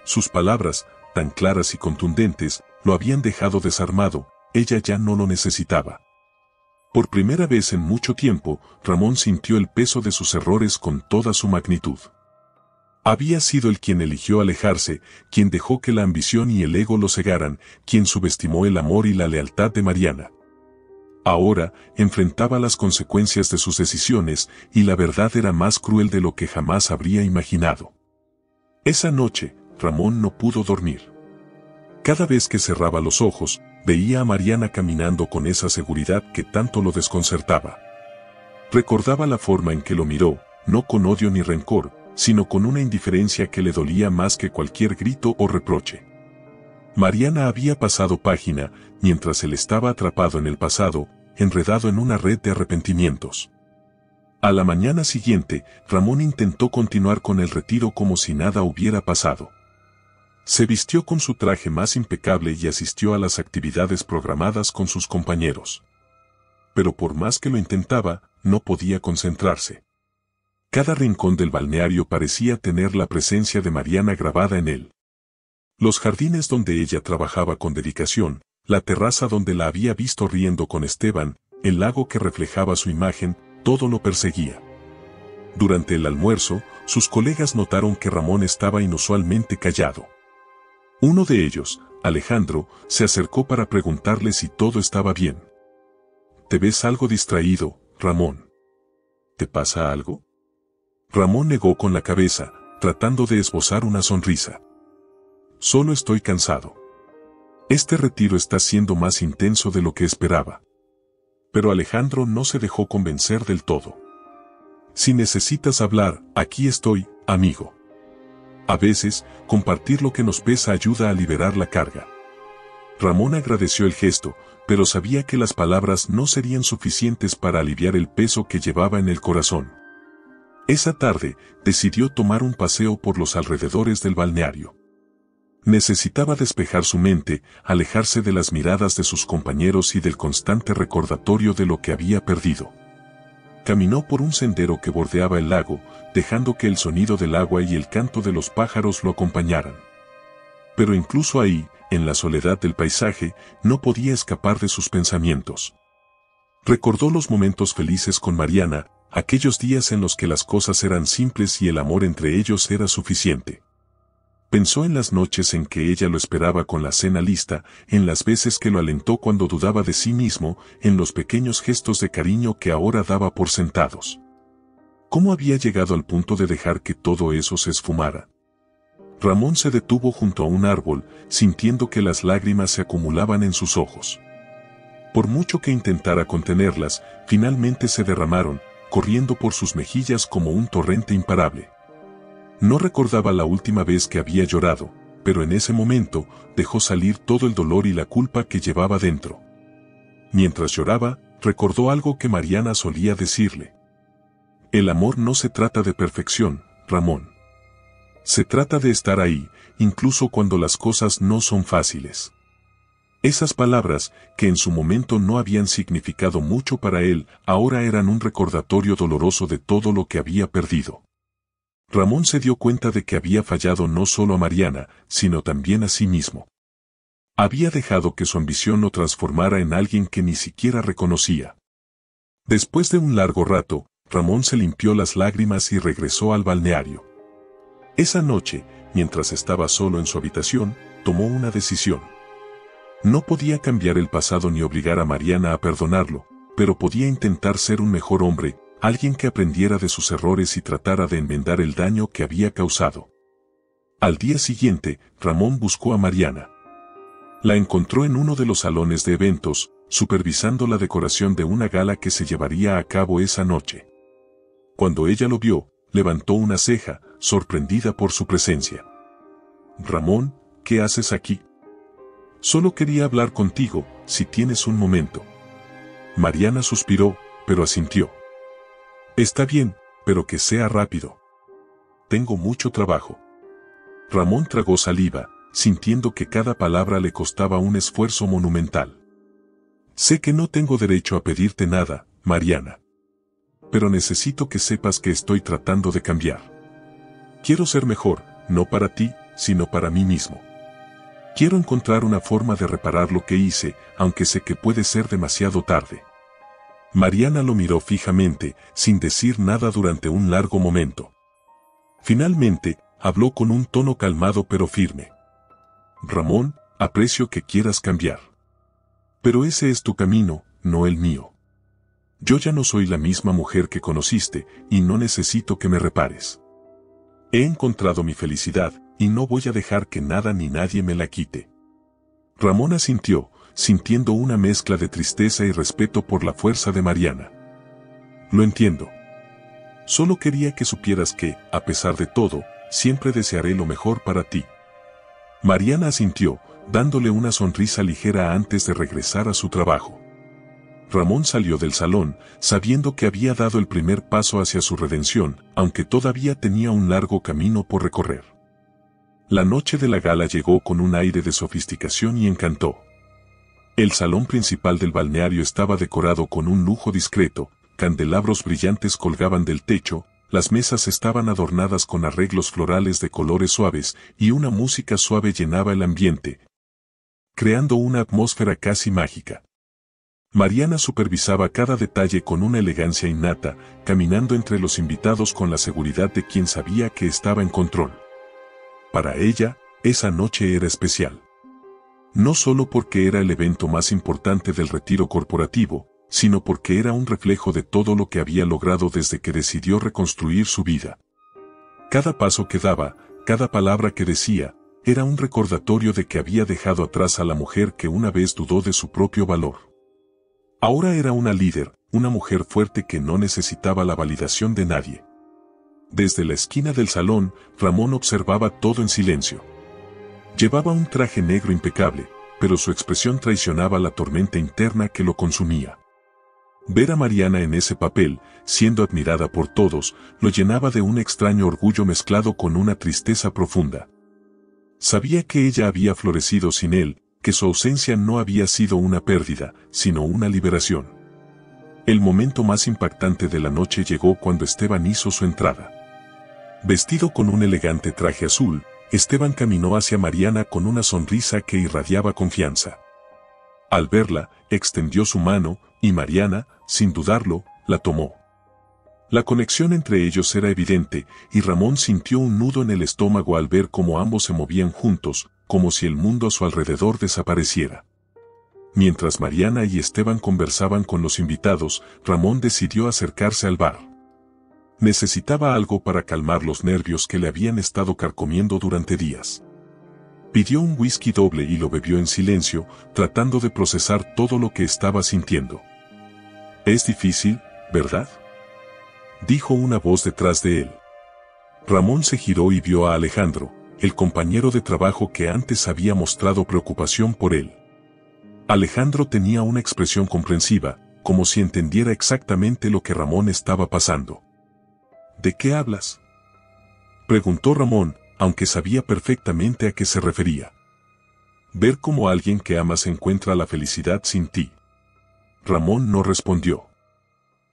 Sus palabras, tan claras y contundentes, lo habían dejado desarmado, ella ya no lo necesitaba. Por primera vez en mucho tiempo, Ramón sintió el peso de sus errores con toda su magnitud. Había sido él quien eligió alejarse, quien dejó que la ambición y el ego lo cegaran, quien subestimó el amor y la lealtad de Mariana. Ahora, enfrentaba las consecuencias de sus decisiones, y la verdad era más cruel de lo que jamás habría imaginado. Esa noche, Ramón no pudo dormir. Cada vez que cerraba los ojos, veía a Mariana caminando con esa seguridad que tanto lo desconcertaba. Recordaba la forma en que lo miró, no con odio ni rencor, sino con una indiferencia que le dolía más que cualquier grito o reproche. Mariana había pasado página, mientras él estaba atrapado en el pasado, enredado en una red de arrepentimientos. A la mañana siguiente, Ramón intentó continuar con el retiro como si nada hubiera pasado. Se vistió con su traje más impecable y asistió a las actividades programadas con sus compañeros. Pero por más que lo intentaba, no podía concentrarse. Cada rincón del balneario parecía tener la presencia de Mariana grabada en él. Los jardines donde ella trabajaba con dedicación, la terraza donde la había visto riendo con Esteban, el lago que reflejaba su imagen, todo lo perseguía. Durante el almuerzo, sus colegas notaron que Ramón estaba inusualmente callado. Uno de ellos, Alejandro, se acercó para preguntarle si todo estaba bien. «Te ves algo distraído, Ramón. ¿Te pasa algo?» Ramón negó con la cabeza, tratando de esbozar una sonrisa. «Solo estoy cansado. Este retiro está siendo más intenso de lo que esperaba». Pero Alejandro no se dejó convencer del todo. «Si necesitas hablar, aquí estoy, amigo. A veces, compartir lo que nos pesa ayuda a liberar la carga». Ramón agradeció el gesto, pero sabía que las palabras no serían suficientes para aliviar el peso que llevaba en el corazón. Esa tarde, decidió tomar un paseo por los alrededores del balneario. Necesitaba despejar su mente, alejarse de las miradas de sus compañeros y del constante recordatorio de lo que había perdido. Caminó por un sendero que bordeaba el lago, dejando que el sonido del agua y el canto de los pájaros lo acompañaran. Pero incluso ahí, en la soledad del paisaje, no podía escapar de sus pensamientos. Recordó los momentos felices con Mariana, aquellos días en los que las cosas eran simples y el amor entre ellos era suficiente. Pensó en las noches en que ella lo esperaba con la cena lista, en las veces que lo alentó cuando dudaba de sí mismo, en los pequeños gestos de cariño que ahora daba por sentados. ¿Cómo había llegado al punto de dejar que todo eso se esfumara? Ramón se detuvo junto a un árbol, sintiendo que las lágrimas se acumulaban en sus ojos. Por mucho que intentara contenerlas, finalmente se derramaron, corriendo por sus mejillas como un torrente imparable. No recordaba la última vez que había llorado, pero en ese momento dejó salir todo el dolor y la culpa que llevaba dentro. Mientras lloraba, recordó algo que Mariana solía decirle. El amor no se trata de perfección, Ramón. Se trata de estar ahí, incluso cuando las cosas no son fáciles. Esas palabras, que en su momento no habían significado mucho para él, ahora eran un recordatorio doloroso de todo lo que había perdido. Ramón se dio cuenta de que había fallado no solo a Mariana, sino también a sí mismo. Había dejado que su ambición lo transformara en alguien que ni siquiera reconocía. Después de un largo rato, Ramón se limpió las lágrimas y regresó al balneario. Esa noche, mientras estaba solo en su habitación, tomó una decisión. No podía cambiar el pasado ni obligar a Mariana a perdonarlo, pero podía intentar ser un mejor hombre, alguien que aprendiera de sus errores y tratara de enmendar el daño que había causado. Al día siguiente, Ramón buscó a Mariana. La encontró en uno de los salones de eventos, supervisando la decoración de una gala que se llevaría a cabo esa noche. Cuando ella lo vio, levantó una ceja, sorprendida por su presencia. «Ramón, ¿qué haces aquí?» «Solo quería hablar contigo, si tienes un momento». Mariana suspiró, pero asintió. «Está bien, pero que sea rápido. Tengo mucho trabajo». Ramón tragó saliva, sintiendo que cada palabra le costaba un esfuerzo monumental. «Sé que no tengo derecho a pedirte nada, Mariana. Pero necesito que sepas que estoy tratando de cambiar. Quiero ser mejor, no para ti, sino para mí mismo. Quiero encontrar una forma de reparar lo que hice, aunque sé que puede ser demasiado tarde». Mariana lo miró fijamente, sin decir nada durante un largo momento. Finalmente, habló con un tono calmado pero firme. «Ramón, aprecio que quieras cambiar. Pero ese es tu camino, no el mío. Yo ya no soy la misma mujer que conociste, y no necesito que me repares. He encontrado mi felicidad, y no voy a dejar que nada ni nadie me la quite». Ramón asintió, sintiendo una mezcla de tristeza y respeto por la fuerza de Mariana. «Lo entiendo. Solo quería que supieras que, a pesar de todo, siempre desearé lo mejor para ti». Mariana asintió, dándole una sonrisa ligera antes de regresar a su trabajo. Ramón salió del salón, sabiendo que había dado el primer paso hacia su redención, aunque todavía tenía un largo camino por recorrer. La noche de la gala llegó con un aire de sofisticación y encantó. El salón principal del balneario estaba decorado con un lujo discreto, candelabros brillantes colgaban del techo, las mesas estaban adornadas con arreglos florales de colores suaves y una música suave llenaba el ambiente, creando una atmósfera casi mágica. Mariana supervisaba cada detalle con una elegancia innata, caminando entre los invitados con la seguridad de quien sabía que estaba en control. Para ella, esa noche era especial. No solo porque era el evento más importante del retiro corporativo, sino porque era un reflejo de todo lo que había logrado desde que decidió reconstruir su vida. Cada paso que daba, cada palabra que decía, era un recordatorio de que había dejado atrás a la mujer que una vez dudó de su propio valor. Ahora era una líder, una mujer fuerte que no necesitaba la validación de nadie. Desde la esquina del salón, Ramón observaba todo en silencio. Llevaba un traje negro impecable, pero su expresión traicionaba la tormenta interna que lo consumía. Ver a Mariana en ese papel, siendo admirada por todos, lo llenaba de un extraño orgullo mezclado con una tristeza profunda. Sabía que ella había florecido sin él, que su ausencia no había sido una pérdida, sino una liberación. El momento más impactante de la noche llegó cuando Esteban hizo su entrada. Vestido con un elegante traje azul, Esteban caminó hacia Mariana con una sonrisa que irradiaba confianza. Al verla, extendió su mano, y Mariana, sin dudarlo, la tomó. La conexión entre ellos era evidente, y Ramón sintió un nudo en el estómago al ver cómo ambos se movían juntos, como si el mundo a su alrededor desapareciera. Mientras Mariana y Esteban conversaban con los invitados, Ramón decidió acercarse al bar. Necesitaba algo para calmar los nervios que le habían estado carcomiendo durante días. Pidió un whisky doble y lo bebió en silencio, tratando de procesar todo lo que estaba sintiendo. «Es difícil, ¿verdad?», dijo una voz detrás de él. Ramón se giró y vio a Alejandro, el compañero de trabajo que antes había mostrado preocupación por él. Alejandro tenía una expresión comprensiva, como si entendiera exactamente lo que Ramón estaba pasando. «¿De qué hablas?», preguntó Ramón, aunque sabía perfectamente a qué se refería. «Ver cómo alguien que amas encuentra la felicidad sin ti». Ramón no respondió.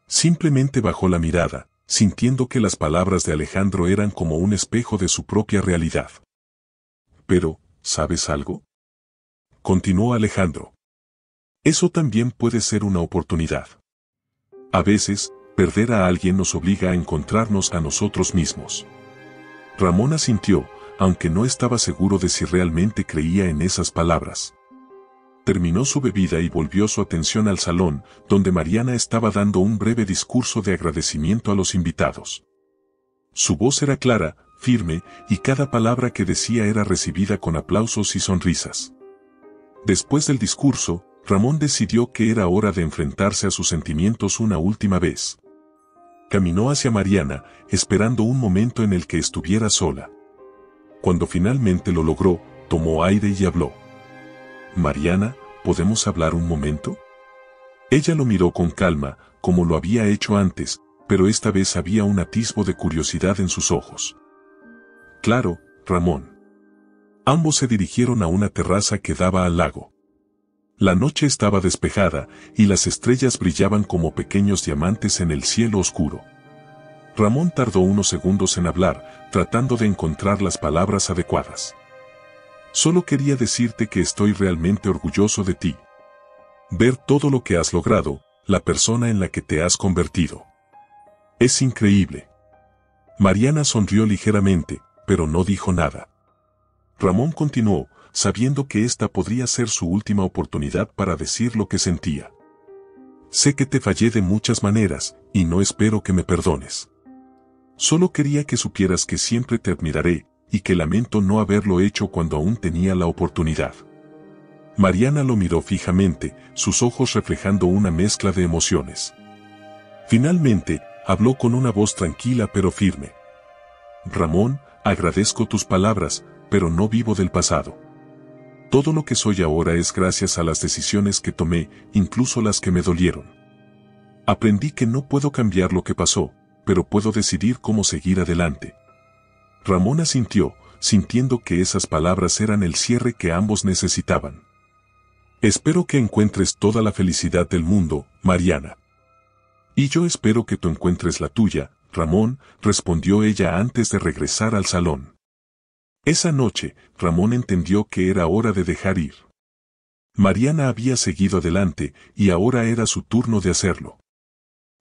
Simplemente bajó la mirada, sintiendo que las palabras de Alejandro eran como un espejo de su propia realidad. «Pero, ¿sabes algo?», continuó Alejandro. «Eso también puede ser una oportunidad. A veces, perder a alguien nos obliga a encontrarnos a nosotros mismos». Ramón asintió, aunque no estaba seguro de si realmente creía en esas palabras. Terminó su bebida y volvió su atención al salón, donde Mariana estaba dando un breve discurso de agradecimiento a los invitados. Su voz era clara, firme, y cada palabra que decía era recibida con aplausos y sonrisas. Después del discurso, Ramón decidió que era hora de enfrentarse a sus sentimientos una última vez. Caminó hacia Mariana, esperando un momento en el que estuviera sola. Cuando finalmente lo logró, tomó aire y habló. «Mariana, ¿podemos hablar un momento?». Ella lo miró con calma, como lo había hecho antes, pero esta vez había un atisbo de curiosidad en sus ojos. «Claro, Ramón». Ambos se dirigieron a una terraza que daba al lago. La noche estaba despejada, y las estrellas brillaban como pequeños diamantes en el cielo oscuro. Ramón tardó unos segundos en hablar, tratando de encontrar las palabras adecuadas. «Solo quería decirte que estoy realmente orgulloso de ti. Ver todo lo que has logrado, la persona en la que te has convertido. Es increíble». Mariana sonrió ligeramente, pero no dijo nada. Ramón continuó, sabiendo que esta podría ser su última oportunidad para decir lo que sentía. «Sé que te fallé de muchas maneras, y no espero que me perdones. Solo quería que supieras que siempre te admiraré, y que lamento no haberlo hecho cuando aún tenía la oportunidad». Mariana lo miró fijamente, sus ojos reflejando una mezcla de emociones. Finalmente, habló con una voz tranquila pero firme. «Ramón, agradezco tus palabras, pero no vivo del pasado. Todo lo que soy ahora es gracias a las decisiones que tomé, incluso las que me dolieron. Aprendí que no puedo cambiar lo que pasó, pero puedo decidir cómo seguir adelante. Ramón asintió, sintiendo que esas palabras eran el cierre que ambos necesitaban. Espero que encuentres toda la felicidad del mundo, Mariana. Y yo espero que tú encuentres la tuya, Ramón, respondió ella antes de regresar al salón. Esa noche, Ramón entendió que era hora de dejar ir. Mariana había seguido adelante y ahora era su turno de hacerlo.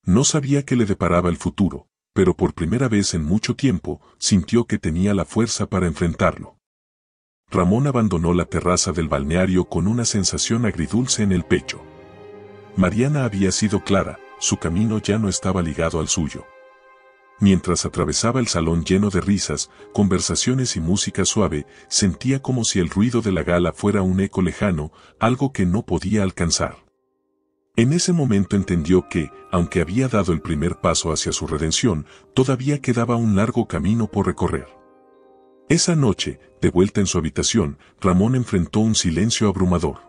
No sabía qué le deparaba el futuro, pero por primera vez en mucho tiempo sintió que tenía la fuerza para enfrentarlo. Ramón abandonó la terraza del balneario con una sensación agridulce en el pecho. Mariana había sido clara, su camino ya no estaba ligado al suyo. Mientras atravesaba el salón lleno de risas, conversaciones y música suave, sentía como si el ruido de la gala fuera un eco lejano, algo que no podía alcanzar. En ese momento entendió que, aunque había dado el primer paso hacia su redención, todavía quedaba un largo camino por recorrer. Esa noche, de vuelta en su habitación, Ramón enfrentó un silencio abrumador.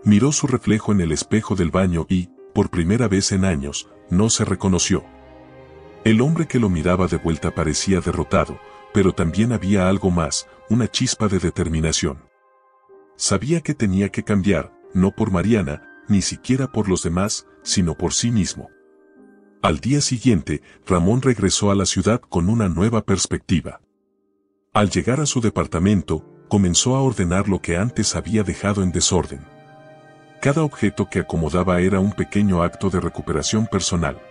Miró su reflejo en el espejo del baño y, por primera vez en años, no se reconoció. El hombre que lo miraba de vuelta parecía derrotado, pero también había algo más, una chispa de determinación. Sabía que tenía que cambiar, no por Mariana, ni siquiera por los demás, sino por sí mismo. Al día siguiente, Ramón regresó a la ciudad con una nueva perspectiva. Al llegar a su departamento, comenzó a ordenar lo que antes había dejado en desorden. Cada objeto que acomodaba era un pequeño acto de recuperación personal.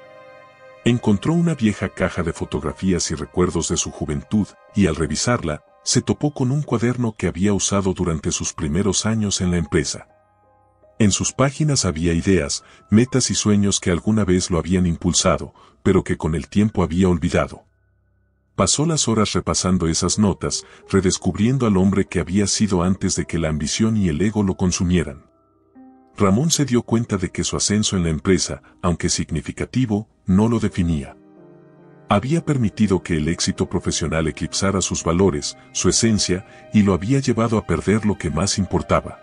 Encontró una vieja caja de fotografías y recuerdos de su juventud, y al revisarla, se topó con un cuaderno que había usado durante sus primeros años en la empresa. En sus páginas había ideas, metas y sueños que alguna vez lo habían impulsado, pero que con el tiempo había olvidado. Pasó las horas repasando esas notas, redescubriendo al hombre que había sido antes de que la ambición y el ego lo consumieran. Ramón se dio cuenta de que su ascenso en la empresa, aunque significativo, no lo definía. Había permitido que el éxito profesional eclipsara sus valores, su esencia, y lo había llevado a perder lo que más importaba.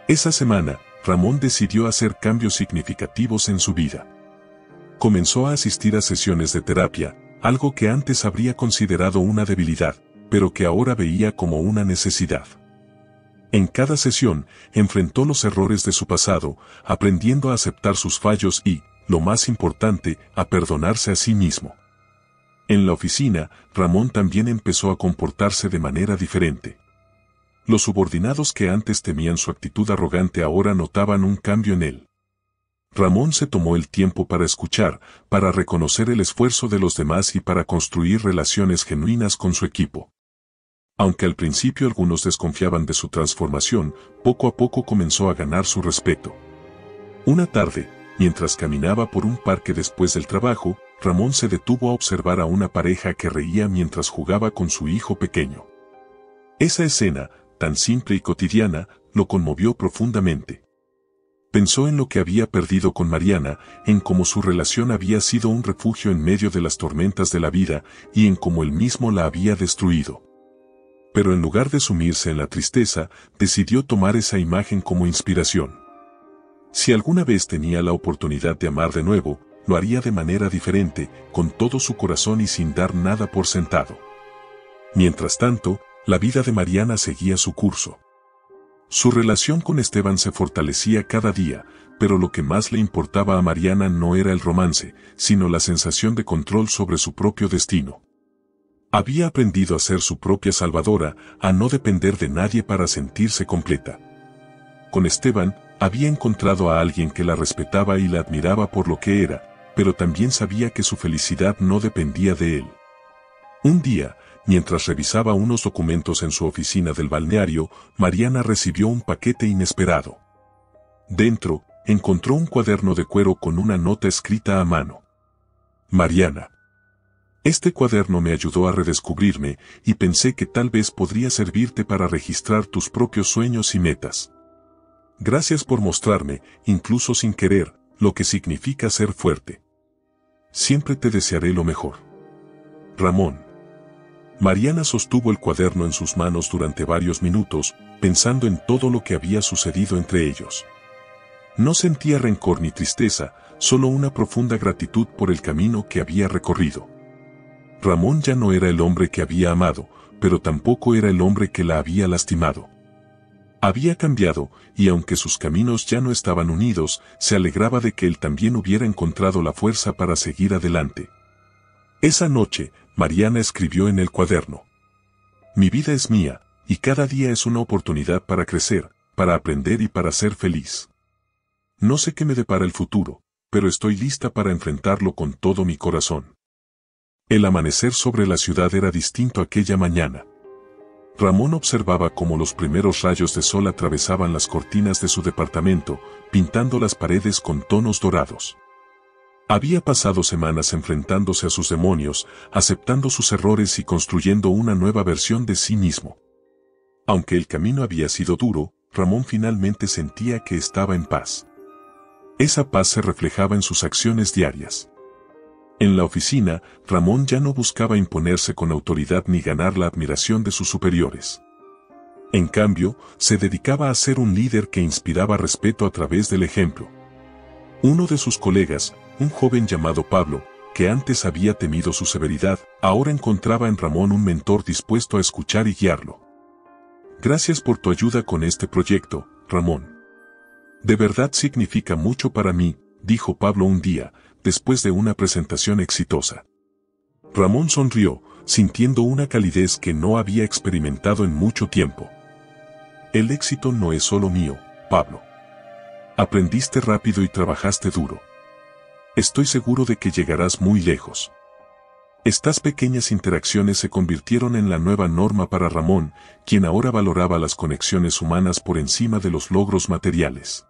Esa semana, Ramón decidió hacer cambios significativos en su vida. Comenzó a asistir a sesiones de terapia, algo que antes habría considerado una debilidad, pero que ahora veía como una necesidad. En cada sesión, enfrentó los errores de su pasado, aprendiendo a aceptar sus fallos y, lo más importante, a perdonarse a sí mismo. En la oficina, Ramón también empezó a comportarse de manera diferente. Los subordinados que antes temían su actitud arrogante ahora notaban un cambio en él. Ramón se tomó el tiempo para escuchar, para reconocer el esfuerzo de los demás y para construir relaciones genuinas con su equipo. Aunque al principio algunos desconfiaban de su transformación, poco a poco comenzó a ganar su respeto. Una tarde, mientras caminaba por un parque después del trabajo, Ramón se detuvo a observar a una pareja que reía mientras jugaba con su hijo pequeño. Esa escena, tan simple y cotidiana, lo conmovió profundamente. Pensó en lo que había perdido con Mariana, en cómo su relación había sido un refugio en medio de las tormentas de la vida, y en cómo él mismo la había destruido. Pero en lugar de sumirse en la tristeza, decidió tomar esa imagen como inspiración. Si alguna vez tenía la oportunidad de amar de nuevo, lo haría de manera diferente, con todo su corazón y sin dar nada por sentado. Mientras tanto, la vida de Mariana seguía su curso. Su relación con Esteban se fortalecía cada día, pero lo que más le importaba a Mariana no era el romance, sino la sensación de control sobre su propio destino. Había aprendido a ser su propia salvadora, a no depender de nadie para sentirse completa. Con Esteban, había encontrado a alguien que la respetaba y la admiraba por lo que era, pero también sabía que su felicidad no dependía de él. Un día, mientras revisaba unos documentos en su oficina del balneario, Mariana recibió un paquete inesperado. Dentro, encontró un cuaderno de cuero con una nota escrita a mano. Mariana. Este cuaderno me ayudó a redescubrirme y pensé que tal vez podría servirte para registrar tus propios sueños y metas. Gracias por mostrarme, incluso sin querer, lo que significa ser fuerte. Siempre te desearé lo mejor. Ramón. Mariana sostuvo el cuaderno en sus manos durante varios minutos, pensando en todo lo que había sucedido entre ellos. No sentía rencor ni tristeza, solo una profunda gratitud por el camino que había recorrido. Ramón ya no era el hombre que había amado, pero tampoco era el hombre que la había lastimado. Había cambiado, y aunque sus caminos ya no estaban unidos, se alegraba de que él también hubiera encontrado la fuerza para seguir adelante. Esa noche, Mariana escribió en el cuaderno: «Mi vida es mía, y cada día es una oportunidad para crecer, para aprender y para ser feliz. No sé qué me depara el futuro, pero estoy lista para enfrentarlo con todo mi corazón». El amanecer sobre la ciudad era distinto aquella mañana. Ramón observaba cómo los primeros rayos de sol atravesaban las cortinas de su departamento, pintando las paredes con tonos dorados. Había pasado semanas enfrentándose a sus demonios, aceptando sus errores y construyendo una nueva versión de sí mismo. Aunque el camino había sido duro, Ramón finalmente sentía que estaba en paz. Esa paz se reflejaba en sus acciones diarias. En la oficina, Ramón ya no buscaba imponerse con autoridad ni ganar la admiración de sus superiores. En cambio, se dedicaba a ser un líder que inspiraba respeto a través del ejemplo. Uno de sus colegas, un joven llamado Pablo, que antes había temido su severidad, ahora encontraba en Ramón un mentor dispuesto a escuchar y guiarlo. «Gracias por tu ayuda con este proyecto, Ramón. De verdad significa mucho para mí», dijo Pablo un día, después de una presentación exitosa. Ramón sonrió, sintiendo una calidez que no había experimentado en mucho tiempo. «El éxito no es solo mío, Pablo. Aprendiste rápido y trabajaste duro. Estoy seguro de que llegarás muy lejos». Estas pequeñas interacciones se convirtieron en la nueva norma para Ramón, quien ahora valoraba las conexiones humanas por encima de los logros materiales.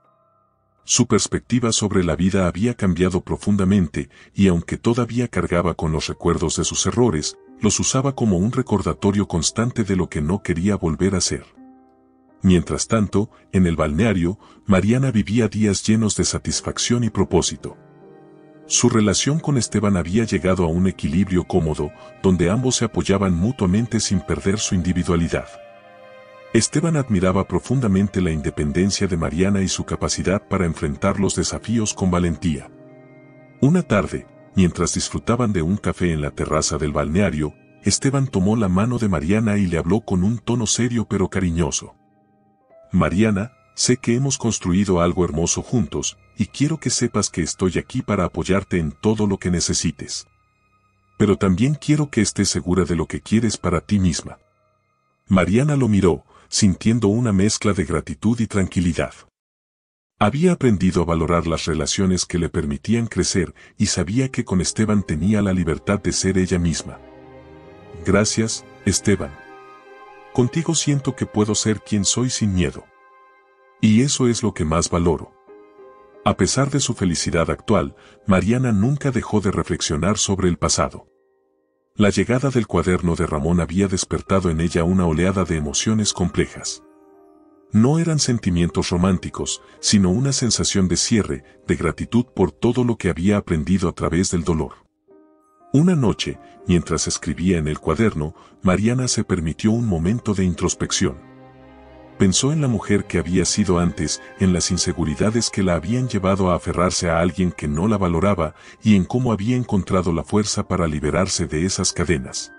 Su perspectiva sobre la vida había cambiado profundamente, y aunque todavía cargaba con los recuerdos de sus errores, los usaba como un recordatorio constante de lo que no quería volver a ser. Mientras tanto, en el balneario, Mariana vivía días llenos de satisfacción y propósito. Su relación con Esteban había llegado a un equilibrio cómodo, donde ambos se apoyaban mutuamente sin perder su individualidad. Esteban admiraba profundamente la independencia de Mariana y su capacidad para enfrentar los desafíos con valentía. Una tarde, mientras disfrutaban de un café en la terraza del balneario, Esteban tomó la mano de Mariana y le habló con un tono serio pero cariñoso. «Mariana, sé que hemos construido algo hermoso juntos, y quiero que sepas que estoy aquí para apoyarte en todo lo que necesites. Pero también quiero que estés segura de lo que quieres para ti misma». Mariana lo miró, sintiendo una mezcla de gratitud y tranquilidad. Había aprendido a valorar las relaciones que le permitían crecer y sabía que con Esteban tenía la libertad de ser ella misma. «Gracias, Esteban. Contigo siento que puedo ser quien soy sin miedo. Y eso es lo que más valoro». A pesar de su felicidad actual, Mariana nunca dejó de reflexionar sobre el pasado. La llegada del cuaderno de Ramón había despertado en ella una oleada de emociones complejas. No eran sentimientos románticos, sino una sensación de cierre, de gratitud por todo lo que había aprendido a través del dolor. Una noche, mientras escribía en el cuaderno, Mariana se permitió un momento de introspección. Pensó en la mujer que había sido antes, en las inseguridades que la habían llevado a aferrarse a alguien que no la valoraba, y en cómo había encontrado la fuerza para liberarse de esas cadenas.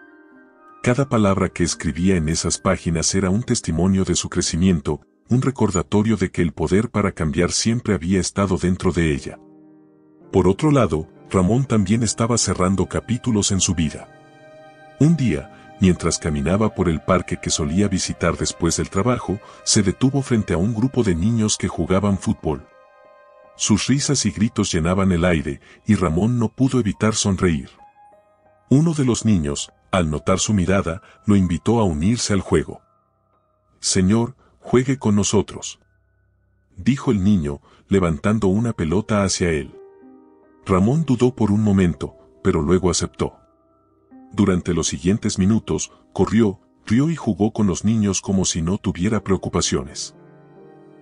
Cada palabra que escribía en esas páginas era un testimonio de su crecimiento, un recordatorio de que el poder para cambiar siempre había estado dentro de ella. Por otro lado, Ramón también estaba cerrando capítulos en su vida. Un día, mientras caminaba por el parque que solía visitar después del trabajo, se detuvo frente a un grupo de niños que jugaban fútbol. Sus risas y gritos llenaban el aire, y Ramón no pudo evitar sonreír. Uno de los niños, al notar su mirada, lo invitó a unirse al juego. «Señor, juegue con nosotros», dijo el niño, levantando una pelota hacia él. Ramón dudó por un momento, pero luego aceptó. Durante los siguientes minutos, corrió, rió y jugó con los niños como si no tuviera preocupaciones.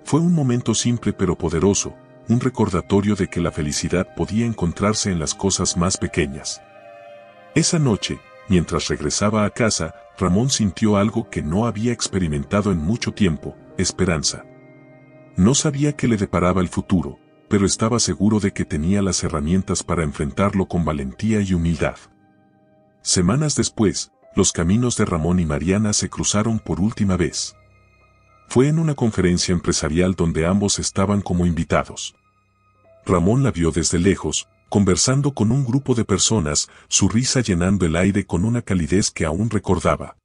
Fue un momento simple pero poderoso, un recordatorio de que la felicidad podía encontrarse en las cosas más pequeñas. Esa noche, Mientras regresaba a casa, Ramón sintió algo que no había experimentado en mucho tiempo: esperanza. No sabía qué le deparaba el futuro, pero estaba seguro de que tenía las herramientas para enfrentarlo con valentía y humildad. Semanas después, los caminos de Ramón y Mariana se cruzaron por última vez. Fue en una conferencia empresarial donde ambos estaban como invitados. Ramón la vio desde lejos, conversando con un grupo de personas, su risa llenando el aire con una calidez que aún recordaba.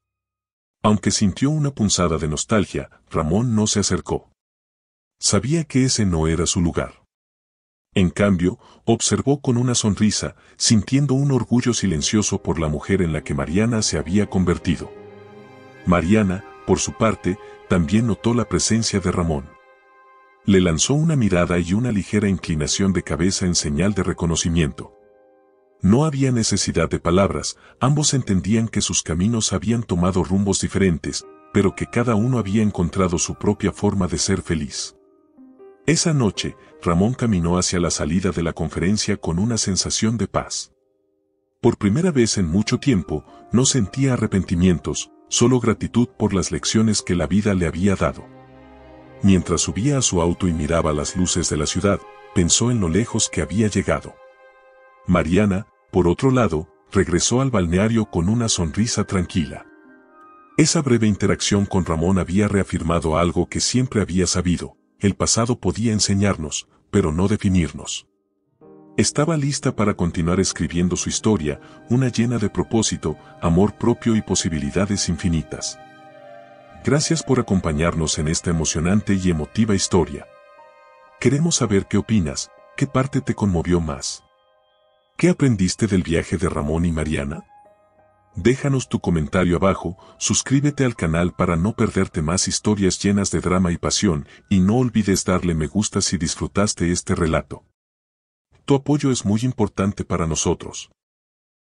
Aunque sintió una punzada de nostalgia, Ramón no se acercó. Sabía que ese no era su lugar. En cambio, observó con una sonrisa, sintiendo un orgullo silencioso por la mujer en la que Mariana se había convertido. Mariana, por su parte, también notó la presencia de Ramón. Le lanzó una mirada y una ligera inclinación de cabeza en señal de reconocimiento. No había necesidad de palabras, ambos entendían que sus caminos habían tomado rumbos diferentes, pero que cada uno había encontrado su propia forma de ser feliz. Esa noche, Ramón caminó hacia la salida de la conferencia con una sensación de paz. Por primera vez en mucho tiempo, no sentía arrepentimientos, solo gratitud por las lecciones que la vida le había dado. Mientras subía a su auto y miraba las luces de la ciudad, pensó en lo lejos que había llegado. Mariana, por otro lado, regresó al balneario con una sonrisa tranquila. Esa breve interacción con Ramón había reafirmado algo que siempre había sabido: el pasado podía enseñarnos, pero no definirnos. Estaba lista para continuar escribiendo su historia, una llena de propósito, amor propio y posibilidades infinitas. Gracias por acompañarnos en esta emocionante y emotiva historia. Queremos saber qué opinas, qué parte te conmovió más. ¿Qué aprendiste del viaje de Ramón y Mariana? Déjanos tu comentario abajo, suscríbete al canal para no perderte más historias llenas de drama y pasión, y no olvides darle me gusta si disfrutaste este relato. Tu apoyo es muy importante para nosotros.